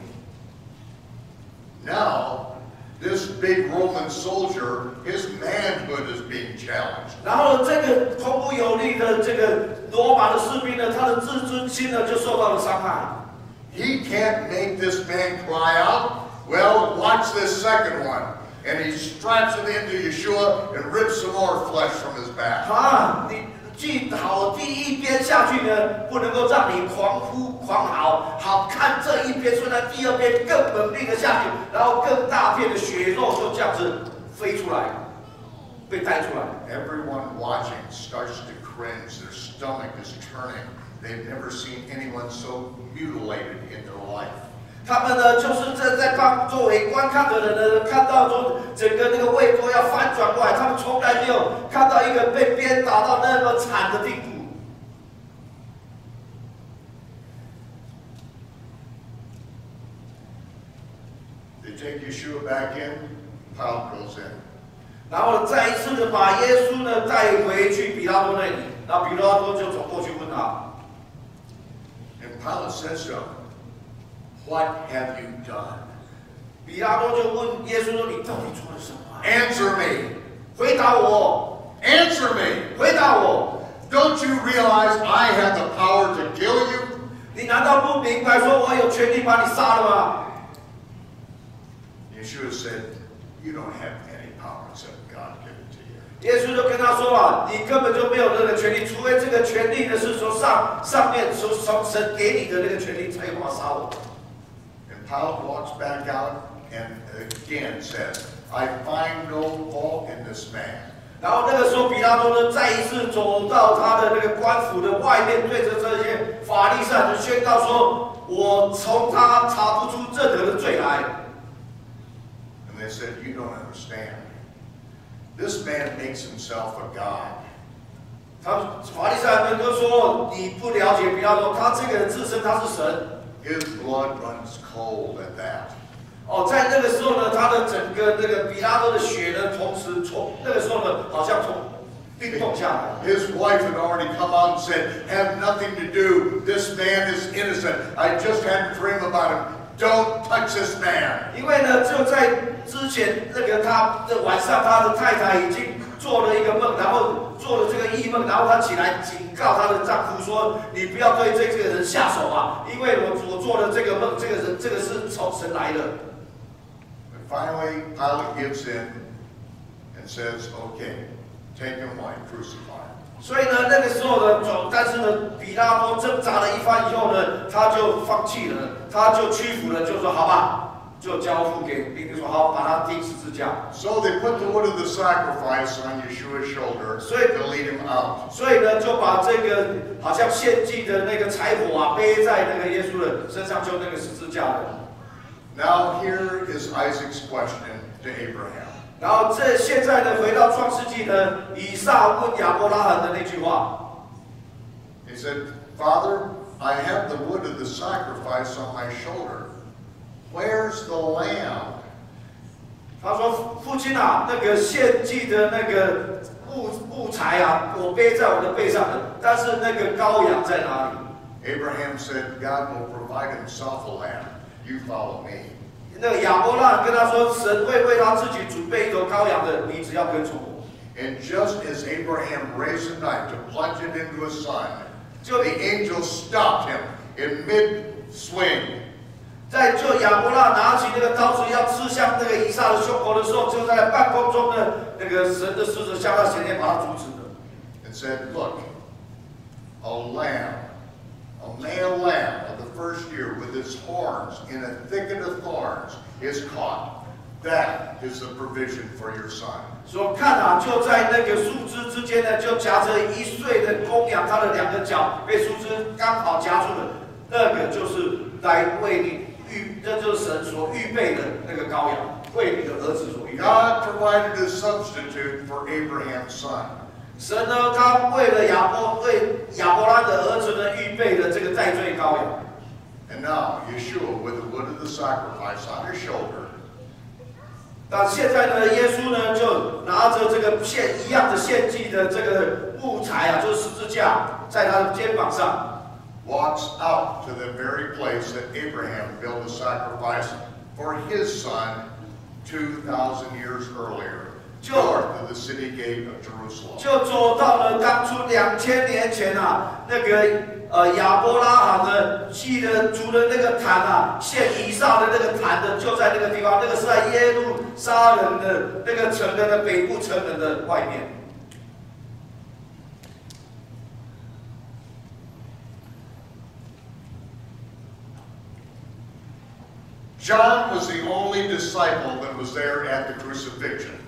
有。 Now, this big Roman soldier, his manhood is being challenged. 然后这个孔武有力的这个罗马的士兵呢，他的自尊心呢就受到了伤害。 He can't make this man cry out. Well, watch this second one. And he straps it into Yeshua and rips some more flesh from his back. 啊，你记好第一鞭下去呢，不能够让你狂呼狂嚎，好看这一鞭，所以呢第二鞭更猛力的下去，然后更大片的血肉就这样子飞出来，被带出来。 Everyone watching starts to cringe. Their stomach is turning. They've never seen anyone so mutilated in their life. 他们呢，就是在作为观看的人呢，看到说整个那个胃都要翻转过来，他们从来没有看到一个被鞭打到那么惨的地步。 They take Yeshua back in. Pilate goes in. 然后再一次的把耶稣呢带回去比拉多那里，然后比拉多就走过去问他。 And Pilate says to him, What have you done? 比拉多就问耶稣说：“你到底做了什么 Answer me. 回答我， Answer me. 回答我！ Don't you realize I have the power to kill you?” 你难道不明白说我有权利把你杀了吗？ Yeshua said, "You don't have any power except God give it to you." 耶稣就跟他说啊，你根本就没有那个权利，除非这个权利呢是从上面从神给你的那个权利，才有办法杀我。 And Pilate walks back out and again says, "I find no fault in this man." 然后那个时候，比拉多呢再一次走到他的那个官府的外面，对着这些法利赛人宣告说：“我从他查不出任何的罪来。” And they said, "You don't understand. This man makes himself a god." 他们法利赛人都说：“你不了解比拉多，他这个人自称他是神。” His blood runs cold at that. 哦，在那个时候呢，他的整个那个比拉多的血呢，同时从那个时候呢，好像从冰冻下来。His wife had already come out and said, "Have nothing to do. This man is innocent. I just had a dream about him. Don't touch this man." 因为呢，就在之前那个他的晚上，他的太太已经做了一个梦，然后做了这个异梦，然后他起来警告他的丈夫说：“你不要对这个人下手啊，因为我做了这个梦，这个人这个是从神来的。” Finally, Pilate gives in and says, "Okay, take him away, crucify him." 所以呢，那个时候呢，但是呢，比拉多挣扎了一番以后呢，他就放弃了，他就屈服了，就说好吧，就交付给兵丁说好，把他钉十字架。So they put the wood of the sacrifice on Yeshua's shoulder to lead him out. 所以呢，就把这个好像献祭的那个柴火啊，背在那个耶稣的身上，就那个十字架的。Now here is Isaac's question to Abraham. 然后现在呢，回到创世纪呢，以撒问亚伯拉罕的那句话。He said, "Father, I have the wood of the sacrifice on my shoulder. Where's the lamb?" 他说：“父亲啊，那个献祭的那个木材啊，我背在我的背上的，但是那个羔羊在哪里？” Abraham said, "God will provide himself a lamb. You follow me." 那个亚伯拉罕跟他说：“神会为他自己准备一头羔羊的，你只要跟从我。” And just as Abraham raised a knife to plunge it into his son, the angel stopped him in mid-swing. 在就亚伯拉拿起那个刀子要刺向那个以撒的胸口的时候，就在半空中呢，那个神的使者向他显现，把他阻止了。And said, "Look, a lamb, a male lamb of the first year with its horns in a thicket of thorns is caught. That is the provision for your son." 说看啊，就在那个树枝之间呢，就夹着1岁的公羊，它的2个角被树枝刚好夹住了，那个就是来为你。这就是神所预备的那个羔羊，为你的儿子所预备。God provided a substitute for Abraham's son. 神呢，他为亚伯拉的儿子呢预备了这个代罪羔羊。And now Yeshua, with the wood of the sacrifice on his shoulder. 那现在呢，耶稣呢就拿着这个一样的献祭的这个木材啊，就是十字架，在他的肩膀上。Walks out to the very place that Abraham built a sacrifice for his son 2,000 years earlier, north of the city gate of Jerusalem. 就走到了当初2000年前啊，那个亚伯拉罕呢记得筑的那个坛啊，献以撒的那个坛的，就在那个地方，那个是在耶路撒冷的那个城的北部城门的外面。John was the only disciple that was there at the crucifixion.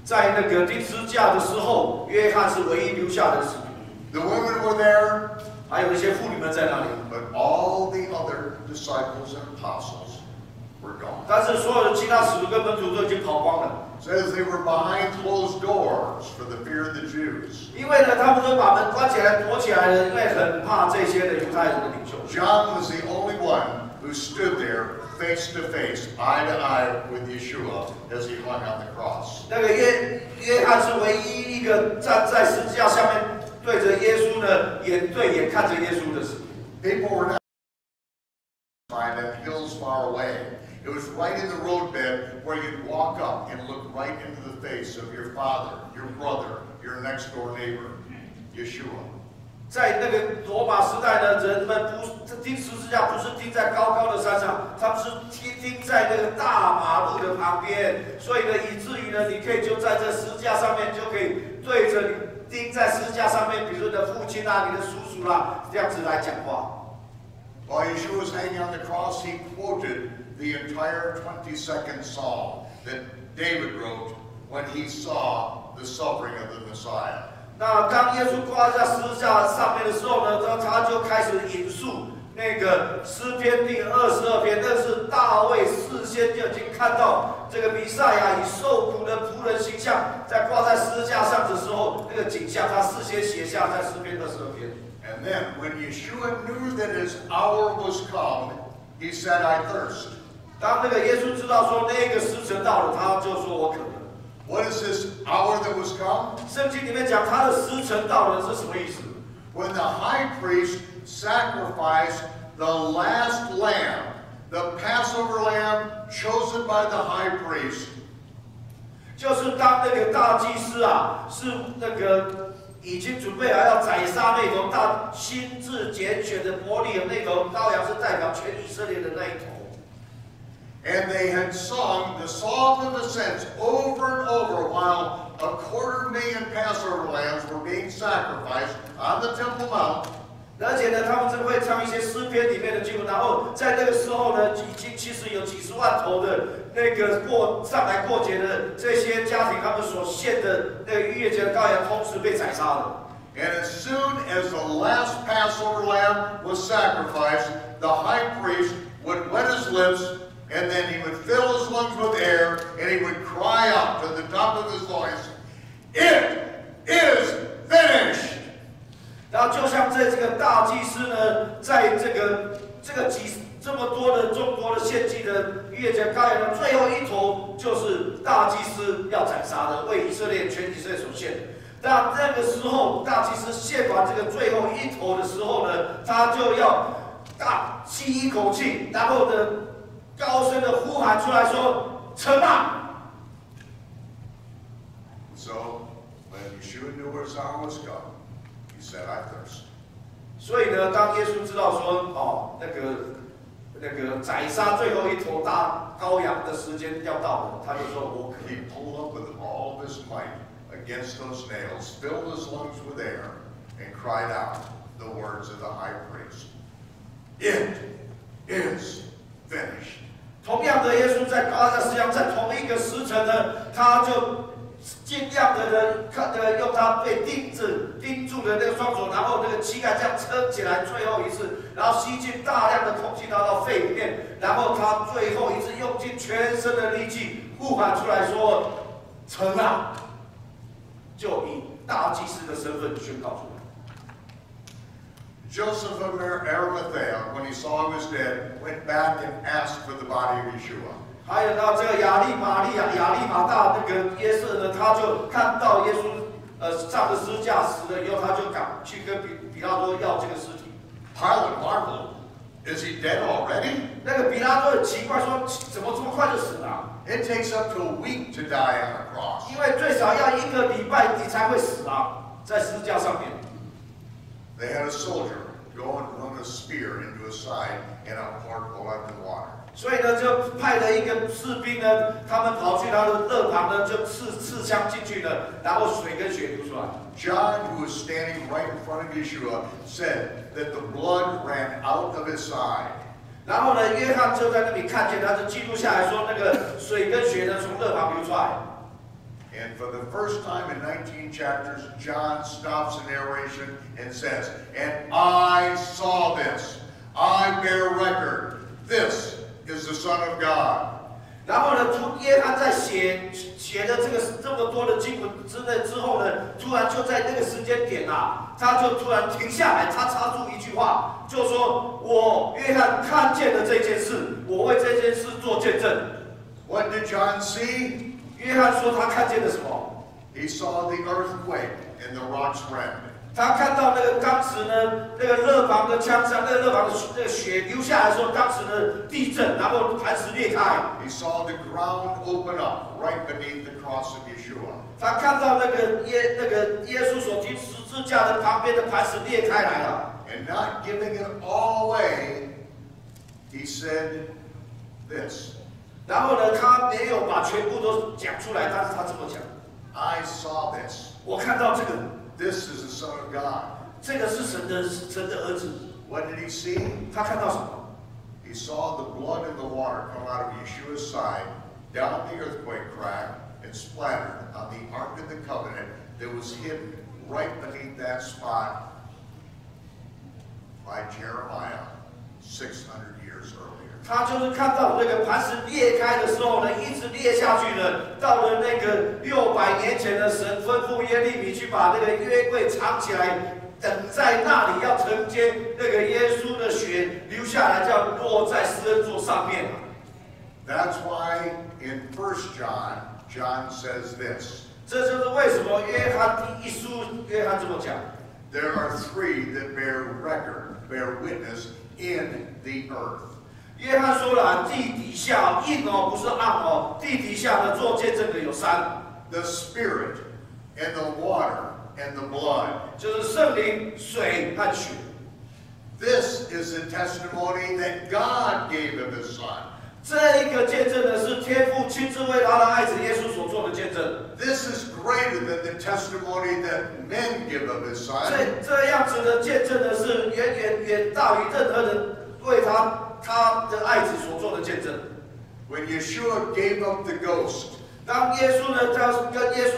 在那个钉十字架的时候，约翰是唯一留下的使徒。The women were there, 还有一些妇女们在那里。but all the other disciples and apostles were gone. 但是所有的其他使徒跟门徒都已经跑光了。It says they were behind closed doors for the fear of the Jews. 因为呢，他们都把门关起来、躲起来了，因为很怕这些的犹太人的领袖。John was the only one who stood there face to face, eye to eye with Yeshua as he hung on the cross. 那个约翰是唯一一个站在十字架下面对着耶稣呢，眼对眼看着耶稣的使徒。People were not find in hills far away. It was right in the roadbed where you'd walk up and look right into the face of your father, your brother, your next door neighbor, Yeshua. 在那个罗马时代呢，人们不钉十字架，不是钉在高高的山上，他们是钉在那个大马路的旁边。所以呢，以至于呢，你可以就在这十字架上面，就可以对着你钉在十字架上面，比如说你的父亲啊、你的叔叔啦，这样子来讲话。While Yeshua was hanging on the cross, he quoted the entire 22nd Psalm that David wrote when he saw the suffering of the Messiah. 那当耶稣挂在十字架上面的时候呢，他就开始引述那个诗篇第22篇，那是大卫事先就已经看到这个弥赛亚以受苦的仆人形象在挂在十字架上的时候，那个景象，他事先写下在诗篇22篇。And then, when Yeshua knew that his hour was come, he said, "I thirst." 当那个耶稣知道说那个时辰到了，他就说我渴了。What is this hour that was come? 圣经里面讲他的时辰到了是什么意思？ When the high priest sacrificed the last lamb, the Passover lamb chosen by the high priest. 就是当那个大祭司啊，是那个已经准备好要宰杀那头大亲自拣选的伯利恒那头羔羊，是代表全以色列的那一头。And they had sung the Psalm of Ascents over and over while 250,000 Passover lambs were being sacrificed on the Temple Mount. 而且呢，他们真会唱一些诗篇里面的经文，然后在那个时候呢，已经其实有几十万头的那个上来过节的这些家庭，他们所献的那个逾越节的羔羊，同时被宰杀了。And as soon as the last Passover lamb was sacrificed, the high priest would wet his lips, and then he would fill his lungs with air, and he would cry out to the top of his voice, "It is finished!" 然后就像在这个大祭司呢，在这么多的众多的献祭的逾越节羔羊的最后一头，就是大祭司要宰杀的，为以色列全以色列所献的。那个时候，大祭司献完这个最后一头的时候呢，他就要大吸一口气，然后呢，高声的呼喊出来说：“成了。” So when Yeshua knew his hour was come, he said, "I thirst." 所以呢，当耶稣知道说，那个宰杀最后一头大羔羊的时间要到了，他就说：“我渴。” He pulled up with all of his might against those nails, filled his lungs with air, and cried out the words of the high priest, "It is finished." 同样的，耶稣在十字架在同一个时辰呢，他就尽量的用他被钉住的那个双手，然后那个膝盖这样撑起来，最后一次，然后吸进大量的空气到肺里面，然后他最后一次用尽全身的力气呼喊出来说：“成了！”就以大祭司的身份宣告出来。Joseph of Arimathea, when he saw he was dead, went back and asked for the body of Yeshua. 还有到这个亚利马大那个约瑟呢，他就看到耶稣上了十字架死了以后，他就赶去跟比拉多要这个尸体。Pilate marveled, "Is he dead already?" 那个比拉多很奇怪说：“怎么这么快就死了？” It takes up to a week to die on a cross. 因为最少要1个礼拜你才会死啊，在十字架上面。They had a soldier go and run a spear into his side and pour blood and water. 所以呢，就派了一个士兵呢，他们跑去他的肋旁呢，就刺枪进去了，然后水跟血流出来。John, who was standing right in front of Yeshua, said that the blood ran out of his side. 然后呢，约翰就在那里看见，他就记录下来说，那个水跟血呢从肋旁流出来。And for the first time in 19 chapters, John stops the narration and says, "And I saw this. I bear record. This is the Son of God." 然后呢，约翰在写的这么多的经文之后呢，突然就在那个时间点啊，他就突然停下来，他插出一句话，就说：“我约翰看见了这件事，我为这件事做见证。” What did John see? 约翰说他看见了什么？ He saw the earthquake and the rocks rend. 他看到那个当时呢，那个勒庞的枪伤，那个勒庞的那个血流下来的时候，当时的地震，然后磐石裂开。He saw the ground open up right beneath the cross of Yeshua. 他看到那个耶稣所钉十字架的旁边的磐石裂开来了。And not giving it all away, he said this. 然后呢，他没有把全部都讲出来，但是他这么讲 I saw this. 我看到这个， This is the Son of God. 这个是神的儿子。 What did he see? 他看到什么？ He saw the blood and the water come out of Yeshua's side, down the earthquake crack, and splattered on the Ark of the Covenant that was hidden right beneath that spot by Jeremiah 600 years earlier. 他就是看到那个磐石裂开的时候呢，一直裂下去呢，到了那个600年前的神吩咐耶利米去把那个约柜藏起来，等在那里要承接那个耶稣的血流下来，就要落在施恩座上面。That's why in 1 John, John says this. 这就是为什么约翰第一书约翰这么讲。There are three that bear witness in the earth. 约翰说了，地底下硬哦，不是暗哦，地底下的做见证的有三。The Spirit and the water and the blood. 就是圣灵、水和血。This is the testimony that God gave of His Son. 这一个见证呢，是天父亲自为他的爱子耶稣所做的见证。This is greater than the testimony that men give of His Son. 这样子的见证呢，是远大于任何人为他的爱子所做的见证。When Yeshua gave up the ghost, 当耶稣呢，跟耶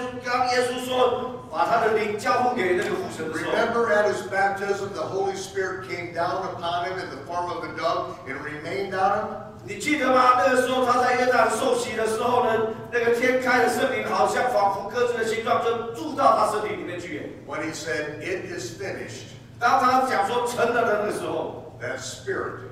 稣说，把他的灵交付给那个父神的时候 remember at His baptism, the Holy Spirit came down upon Him in the form of a dove and remained on Him. 你记得吗？那个时候他在约旦受洗的时候呢，那个天开的圣灵好像仿佛鸽子的形状，就住到他身体里面去。When He said, "It is finished," 当他讲说成了的那个时候， that Spirit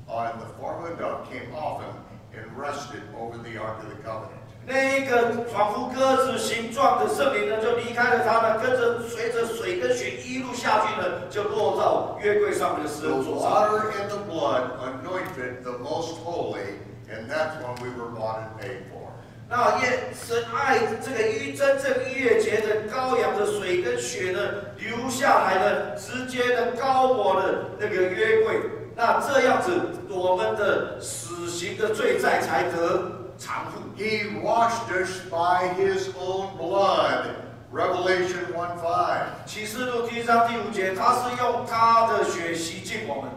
in the form of a dove came off Him and rested over the Ark of the Covenant. 那一个仿佛鸽子形状的圣灵呢，就离开了他呢，跟着随着水跟血一路下去呢，就落到约柜上面的施恩 The 座上。 water and the blood anointed the most holy, and that's when we were bought and paid for. 那神爱这个真正逾越节的羔羊的水跟血呢，流下来呢，直接的膏抹了那个约柜。那这样子，我们的死刑的罪债才得偿付。 He washed us by His own blood. Revelation 1:5. 启示录第1章第5节，他是用他的血洗净我们。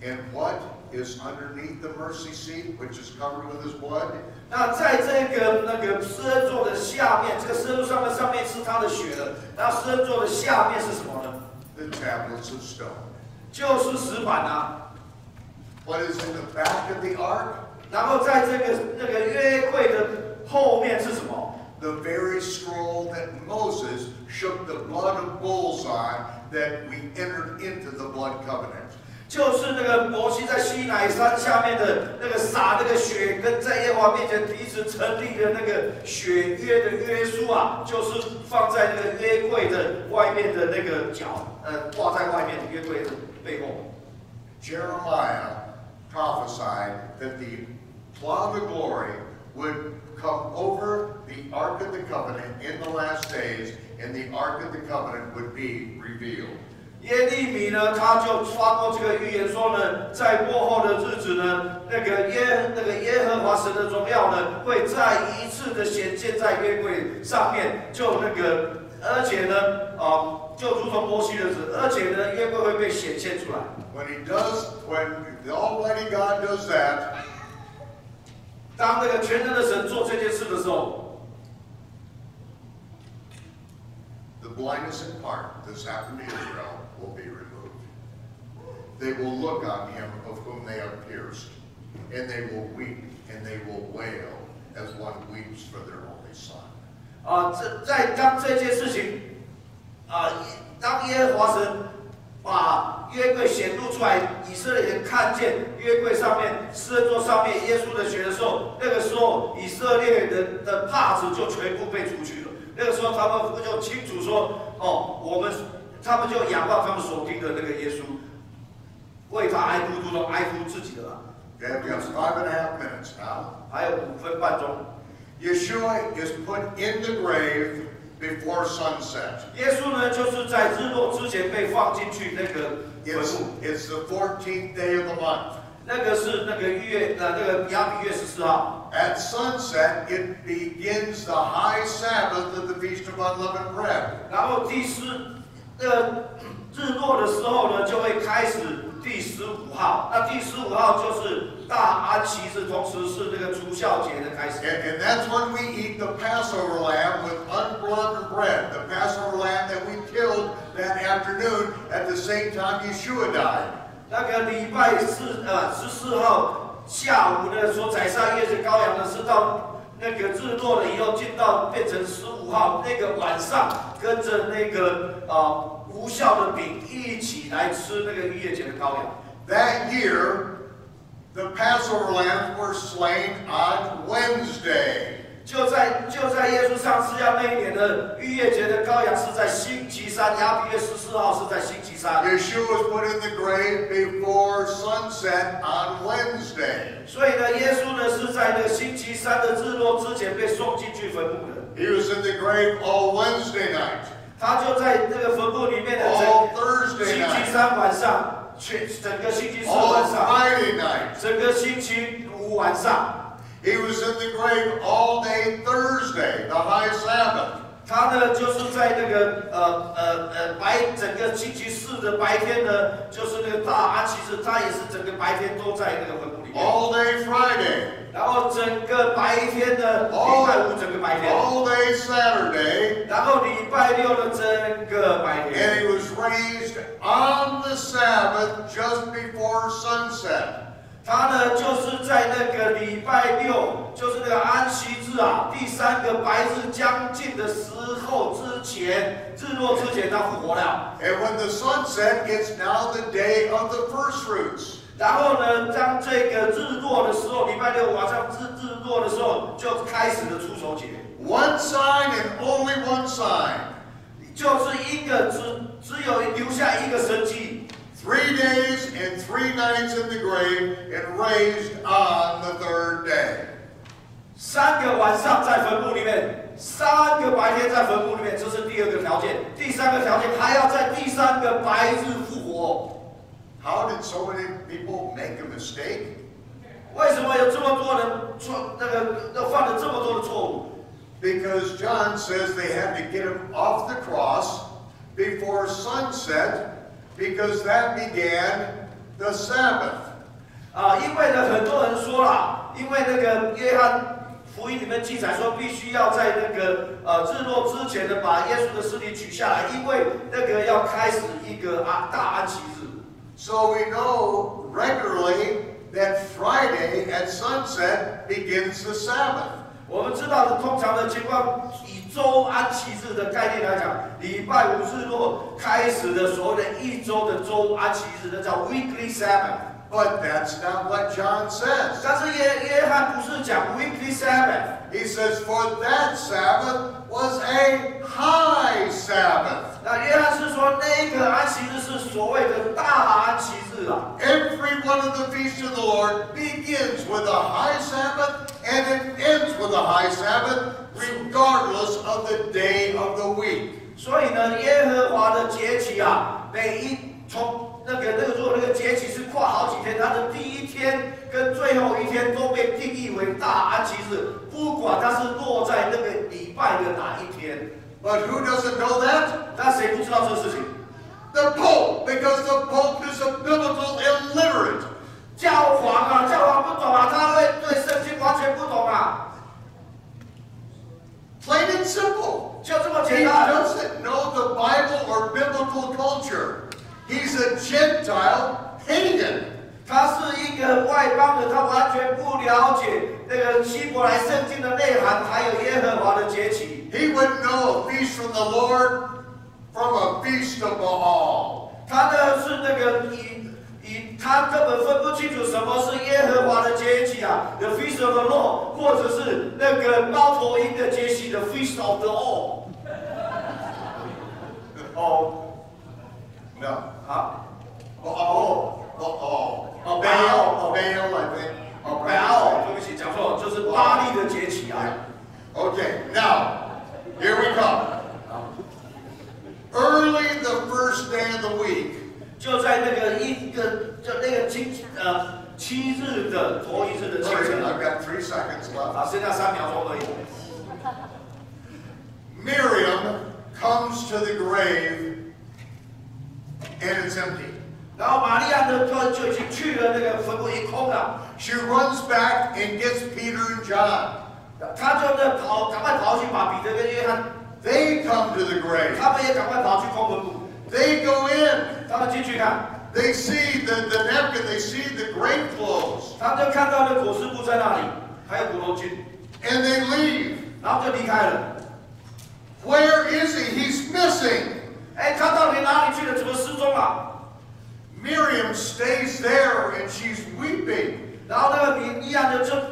And what is underneath the mercy seat, which is covered with His blood? 那在那个施恩座的下面，这个施恩座上面是他的血的。那施恩座的下面是什么呢？ The tablets of stone. 就是石板啊。 What is in the back of the ark? 然后在那个约柜的后面是什么？ The very scroll that Moses shook the blood of bulls on, that we entered into the blood covenant. 就是那个摩西在西乃山下面的那个洒那个血，跟在耶和华面前彼此成立的那个血约的约书啊，就是放在那个约柜的外面的那个角，挂在外面的约柜的背后。 Jeremiah prophesied that the cloud of glory would come over the Ark of the Covenant in the last days, and the Ark of the Covenant would be revealed. 耶利米呢，他就发过这个预言说呢，在末后的日子呢，那个耶和华神的荣耀呢，会再一次的显现在约柜上面，而且呢，就如同摩西的日，而且呢，约柜会被显现出来。When the Almighty God does that, 当那个全能的神做这件事的时候， the blindness in part that's happened to Israel will be removed. They will look on Him of whom they are pierced, and they will weep and they will wail as one weeps for their only son. 当这件事情当耶和华神把约柜显露出来，以色列人看见约柜上面施恩座上面耶稣的血的时候，那个时候以色列人的帕子就全部被除去了。那个时候他们就清楚说，他们就仰望他们所听的那个耶稣，为他哀哭，如同哀哭自己的啦。Okay, we have 5.5 minutes now. 还有5分半钟。Yeshua is put in the grave before sunset. 耶稣呢，就是在日落之前被放进去那个坟墓。It's the 14th day of the month. 那个是那个亚比月14号。At sunset, it begins the high Sabbath of the Feast of Unleavened Bread. 然后日落的时候呢，就会开始第15号。那第15号就是大安息日，同时是那个除酵节的开始。And that's when we eat the Passover lamb with unleavened bread, the Passover lamb that we killed that afternoon at the same time Yeshua died. 那个礼拜14号下午呢，所宰杀月子羔羊呢，是到那个日落了以后，变成15号那个晚上，跟着那个无酵的饼一起来吃那个逾越节的羔羊。That year, the Passover lambs were slain on Wednesday. 就在耶稣上十字架那一年的逾越节的羔羊是在星期三，亚比月14号是在星期三。Yeshua was put in the grave before sunset on Wednesday. 所以呢，耶稣呢是在那个星期三的日落之前被送进去坟墓的。He was in the grave all Wednesday night. 他就在那个坟墓里面的星期三晚上，整个星期四晚上，整个星期五晚上。He was in the grave all day Thursday, the high Sabbath. 他呢，就是在那个整个星期四的白天呢，就是那个大安息日，他也是整个白天都在那个坟墓里面。All day Friday. 然后整个白天呢，礼拜五整个白天。All day Saturday. 然后礼拜六的整个白天。And he was raised on the Sabbath just before sunset. 他呢，就是在那个礼拜六，就是那个安息日啊，第3个白日将近的时候之前，日落之前，他复活了。And when the sun set, it's now the day of the first fruits. 然后呢，当这个日落的时候，礼拜六晚上日落的时候，就开始了初熟节。One sign and only one sign. 就是一个只有留下一个神迹。3 days and 3 nights in the grave and raised on the 3rd day. 3个晚上在坟墓里面，3个白天在坟墓里面，这是第2个条件。第3个条件还要在第3个白日复活。How did so many people make a mistake? 为什么有这么多人犯了这么多的错误？ Because John says they had to get him off the cross before sunset. Because that began the Sabbath. 因为呢，很多人说啦，因为那个约翰福音里面记载说，必须要在那个日落之前呢，把耶稣的尸体取下来，因为那个要开始一个大安息日。So we know regularly that Friday at sunset begins the Sabbath. 我们知道的通常的情况，以周安息日的概念来讲，礼拜五日落开始的所谓的一周的周安息日，那叫 weekly Sabbath。But that's not what John says. 但是约翰不是讲 weekly Sabbath。 He says, for that Sabbath was a high Sabbath. 那约翰是说，那个安息日是所谓的大安息日啊。Every one of the feasts of the Lord begins with a high Sabbath and it ends with a high Sabbath, regardless of the day of the week. 所以呢，耶和华的节期啊，从那个节期是跨好几天，它的第1天跟最后1天都被定义为大安息日，不管它是落在那个礼拜的哪一天。But who doesn't know that? 那谁不知道这个事情？ The Pope, because the Pope is a biblical illiterate. 教皇不懂啊，他会对圣经完全不懂啊。Plain and simple. 就这么 He 简单。 doesn't know the Bible or biblical culture. He's a Gentile pagan. 他是一个外邦人，他完全不了解那个希伯来圣经的内涵，还有耶和华的节期。 He wouldn't know a feast from the Lord from a feast of Baal. 他呢是那个他根本分不清楚什么是耶和华的节期啊 ，the feast of the Lord， 或者是那个猫头鹰的节期 ，the feast of the all。哦 No. 啊， Baal, I think. 对不起，讲错了，就是巴利的节期啊。Okay, now, here we come. Early the first day of the week. 就在那个7日的头一日的清晨。I've got 3 seconds left. 啊，剩下3秒钟而已。Miriam comes to the grave, and it's empty. 然后玛利亚呢，就已经去了那个坟墓，一空了。She runs back and gets Peter and John. 他就赶快跑去把彼得跟约翰。They come to the grave. 他们也赶快跑去空坟墓。They go in. 他们进去看。They see the napkin. They see the grave clothes. 他们就看到那裹尸布在那里，还有骨头巾。And they leave. 然后就离开了。Where is he? He's missing. 哎，他到底哪里去了？怎么失踪了？ Miriam stays there and she's weeping. 然后那个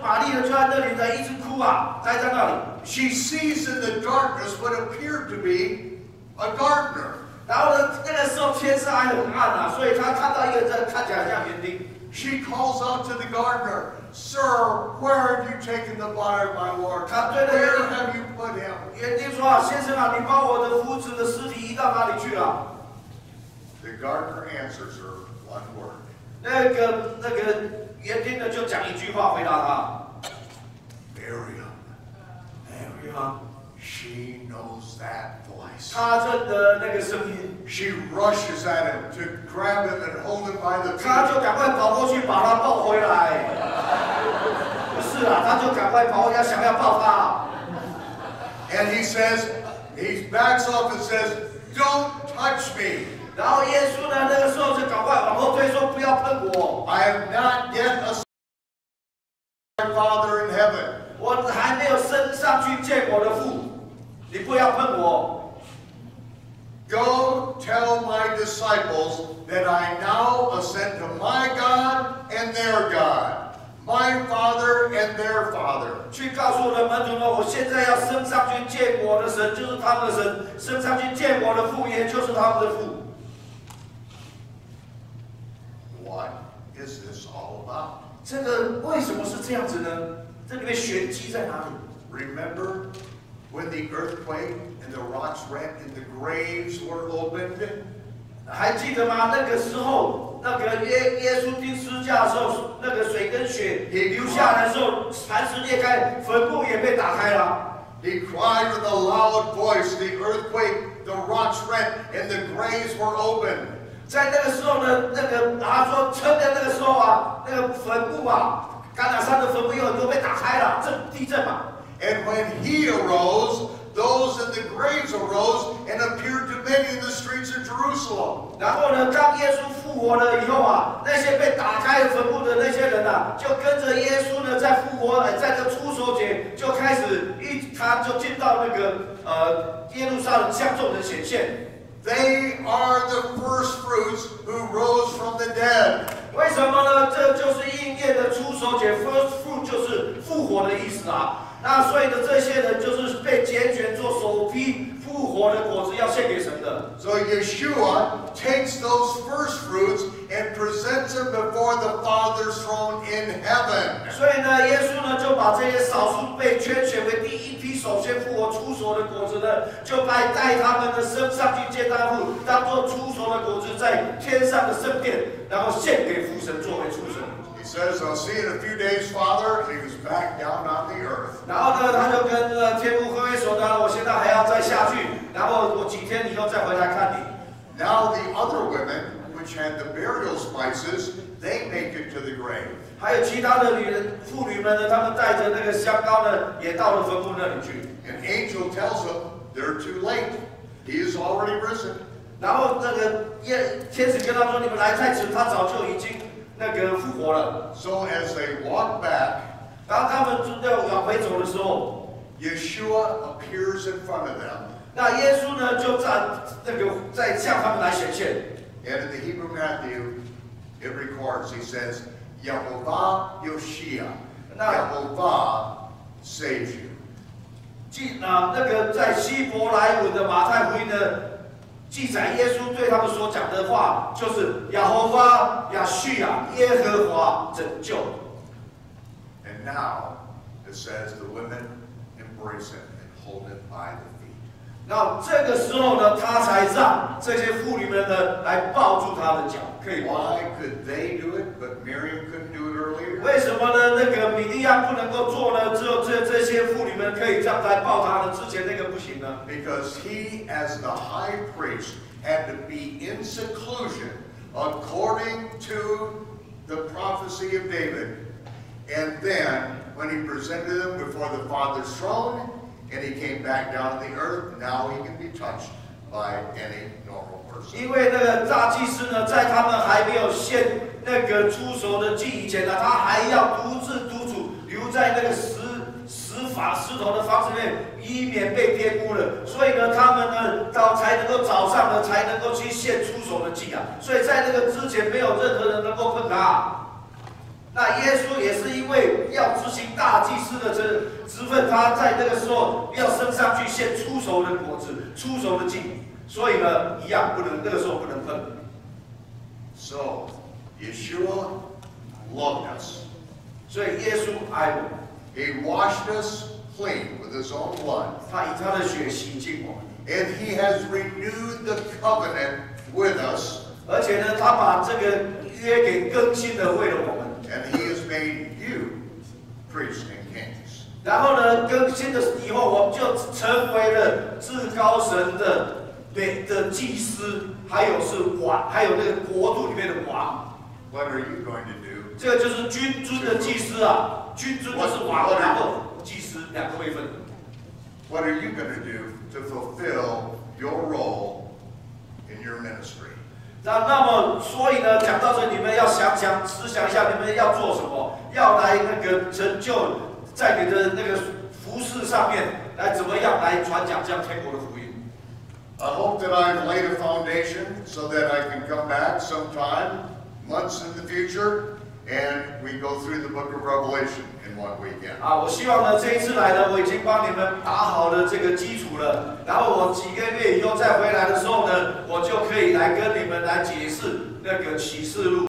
玛丽呢，就在那里呢，一直哭啊，待在那里。She sees in the darkness what appeared to be a gardener. 然后呢，那个时候天色还很暗啊，所以他看到一个人看起来像园丁。She calls out to the gardener, "Sir, where have you taken the body of my Lord? Where have you put him?" 园丁说啊，先生啊，你把我的夫子的尸体移到哪里去了？ The gardener answers her one word. 那个园丁呢，就讲一句话回答他 Miriam. She knows that voice. 他认得那个声音。 She rushes at him to grab him and hold him by the 他 feet. 就赶快跑过去把他抱回来。不是啊，他就赶快跑回家，想要抱他。And he backs off and says, "Don't touch me. 然后耶稣呢，那个时候就赶快往后退，说不要碰我。 I have not yet ascended to my Father in heaven." 我还没有升上去见我的父，你不要碰我。 Go tell my disciples that I now ascend to my God and their God, my Father and their Father. 去告诉我的门徒们，我现在要升上去见我的神，就是他们的神；升上去见我的父，也就是他们的父。 What is this all about? 这个为什么是这样子呢？这里面玄机在哪里？ Remember when the earthquake and the rocks rent and the graves were opened? 还记得吗？那个时候，那个耶稣钉十字架的时候，那个水跟血流下来的时候，磐石裂开，坟墓也被打开了。 He cried with a loud voice. The earthquake, the rocks rent, and the graves were opened. 在那个时候呢，他说趁着那个时候啊，那个坟墓啊，橄榄山的坟墓有很多被打开了，地震嘛。 And when he arose, those in the graves arose and appeared to many in the streets of Jerusalem. 然后呢，当耶稣复活了以后啊，那些被打开坟墓的那些人啊，就跟着耶稣呢，在复活，在这初守节就开始他就进到那个耶路撒冷向众人显现。 They are the first fruits who rose from the dead. 为什么呢？这就是应验的初守节 ，first fruit 就是复活的意思啊。那所以呢，这些人就是被拣选做首批复活的果子，要献给神的。 So Yeshua takes those first fruits and presents them before the Father's throne in heaven. 所以呢，耶稣呢就把这些少数被拣选为第一批首先复活初熟的果子呢，就带他们的升上去见他父，当做初熟的果子在天上的圣殿，然后献给父神作为初熟。 He says, "I'll see you in a few days, Father," and he was back down on the earth. 然后呢，他就跟天父挥挥手呢，我现在还要再下去，然后我几天以后再回来看你。 Now the other women, which had the burial spices, they make it to the grave. 还有其他的妇女们呢，她们带着那个香膏呢，也到了坟墓那里去。 An angel tells them they're too late. He is already risen. 然后那个天使跟他说：“你们来太迟，他早就已经那个复活了。” So as they walk back, 当他们要往回走的时候， Yeshua appears in front of them. 那耶稣呢就在向他们来显现。 And in the Hebrew Matthew, it records, he says, Yehovah Yoshia, Yehovah saves you. 那个在希伯来文的马太福音呢，记载耶稣对他们所讲的话，就是亚和华、亚叙亚、耶和华拯救。And now it says the women embrace him and hold him by the feet. 那这个时候呢，他才让这些妇女们呢来抱住他的脚，可以抱。Why could they do it, but Miriam couldn't do it earlier? 为什么呢？那个米利亚不能够做呢？只有这些妇女们可以这样来抱他呢？之前那个不行呢？ Because he, as the high priest, had to be in seclusion according to the prophecy of David. And then, when he presented them before the Father's throne, and he came back down to the earth, now he can be touched by any normal person. 因为那个大祭司呢，在他们还没有献那个出熟的祭以前呢，他还要独自独处，留在那个石头的房子里面，以免被玷污了。所以呢，他们呢才能够早上呢才能够去献出熟的祭啊。所以在那个之前，没有任何人能够碰他。那耶稣也是因为要执行大祭司的职分，他在那个时候要升上去献出熟的果子、出熟的祭，所以呢，一样不能那个时候不能碰。So, Yeshua loved us. 所以耶稣爱我们， He washed us clean with his own blood. 他以他的血洗净我们， And he has renewed the covenant with us. 而且呢，他把这个约给更新了，为了我们。 And he has made you priests and kings. 然后呢，更新的以后，我们就成为了至高神的祭司，还有是王，还有那个国度里面的王。What are you going to do? 这个就是君尊的祭司啊，君尊就是王，然后祭司两个位分。What are you going to do to fulfill your role in your ministry? 那么，所以呢，讲到这，你们要思想一下，你们要做什么？要来那个成就在你的那个服事上面，来怎么样来传讲这样天国的福音？ I hope that I've laid a foundation so that I can come back sometime, months in the future, and we go through the book of Revelation in one weekend. 我希望呢，这一次来呢，我已经帮你们打好了这个基础了。然后我几个月以后再回来的时候呢，我就可以来跟你们来解释那个启示录。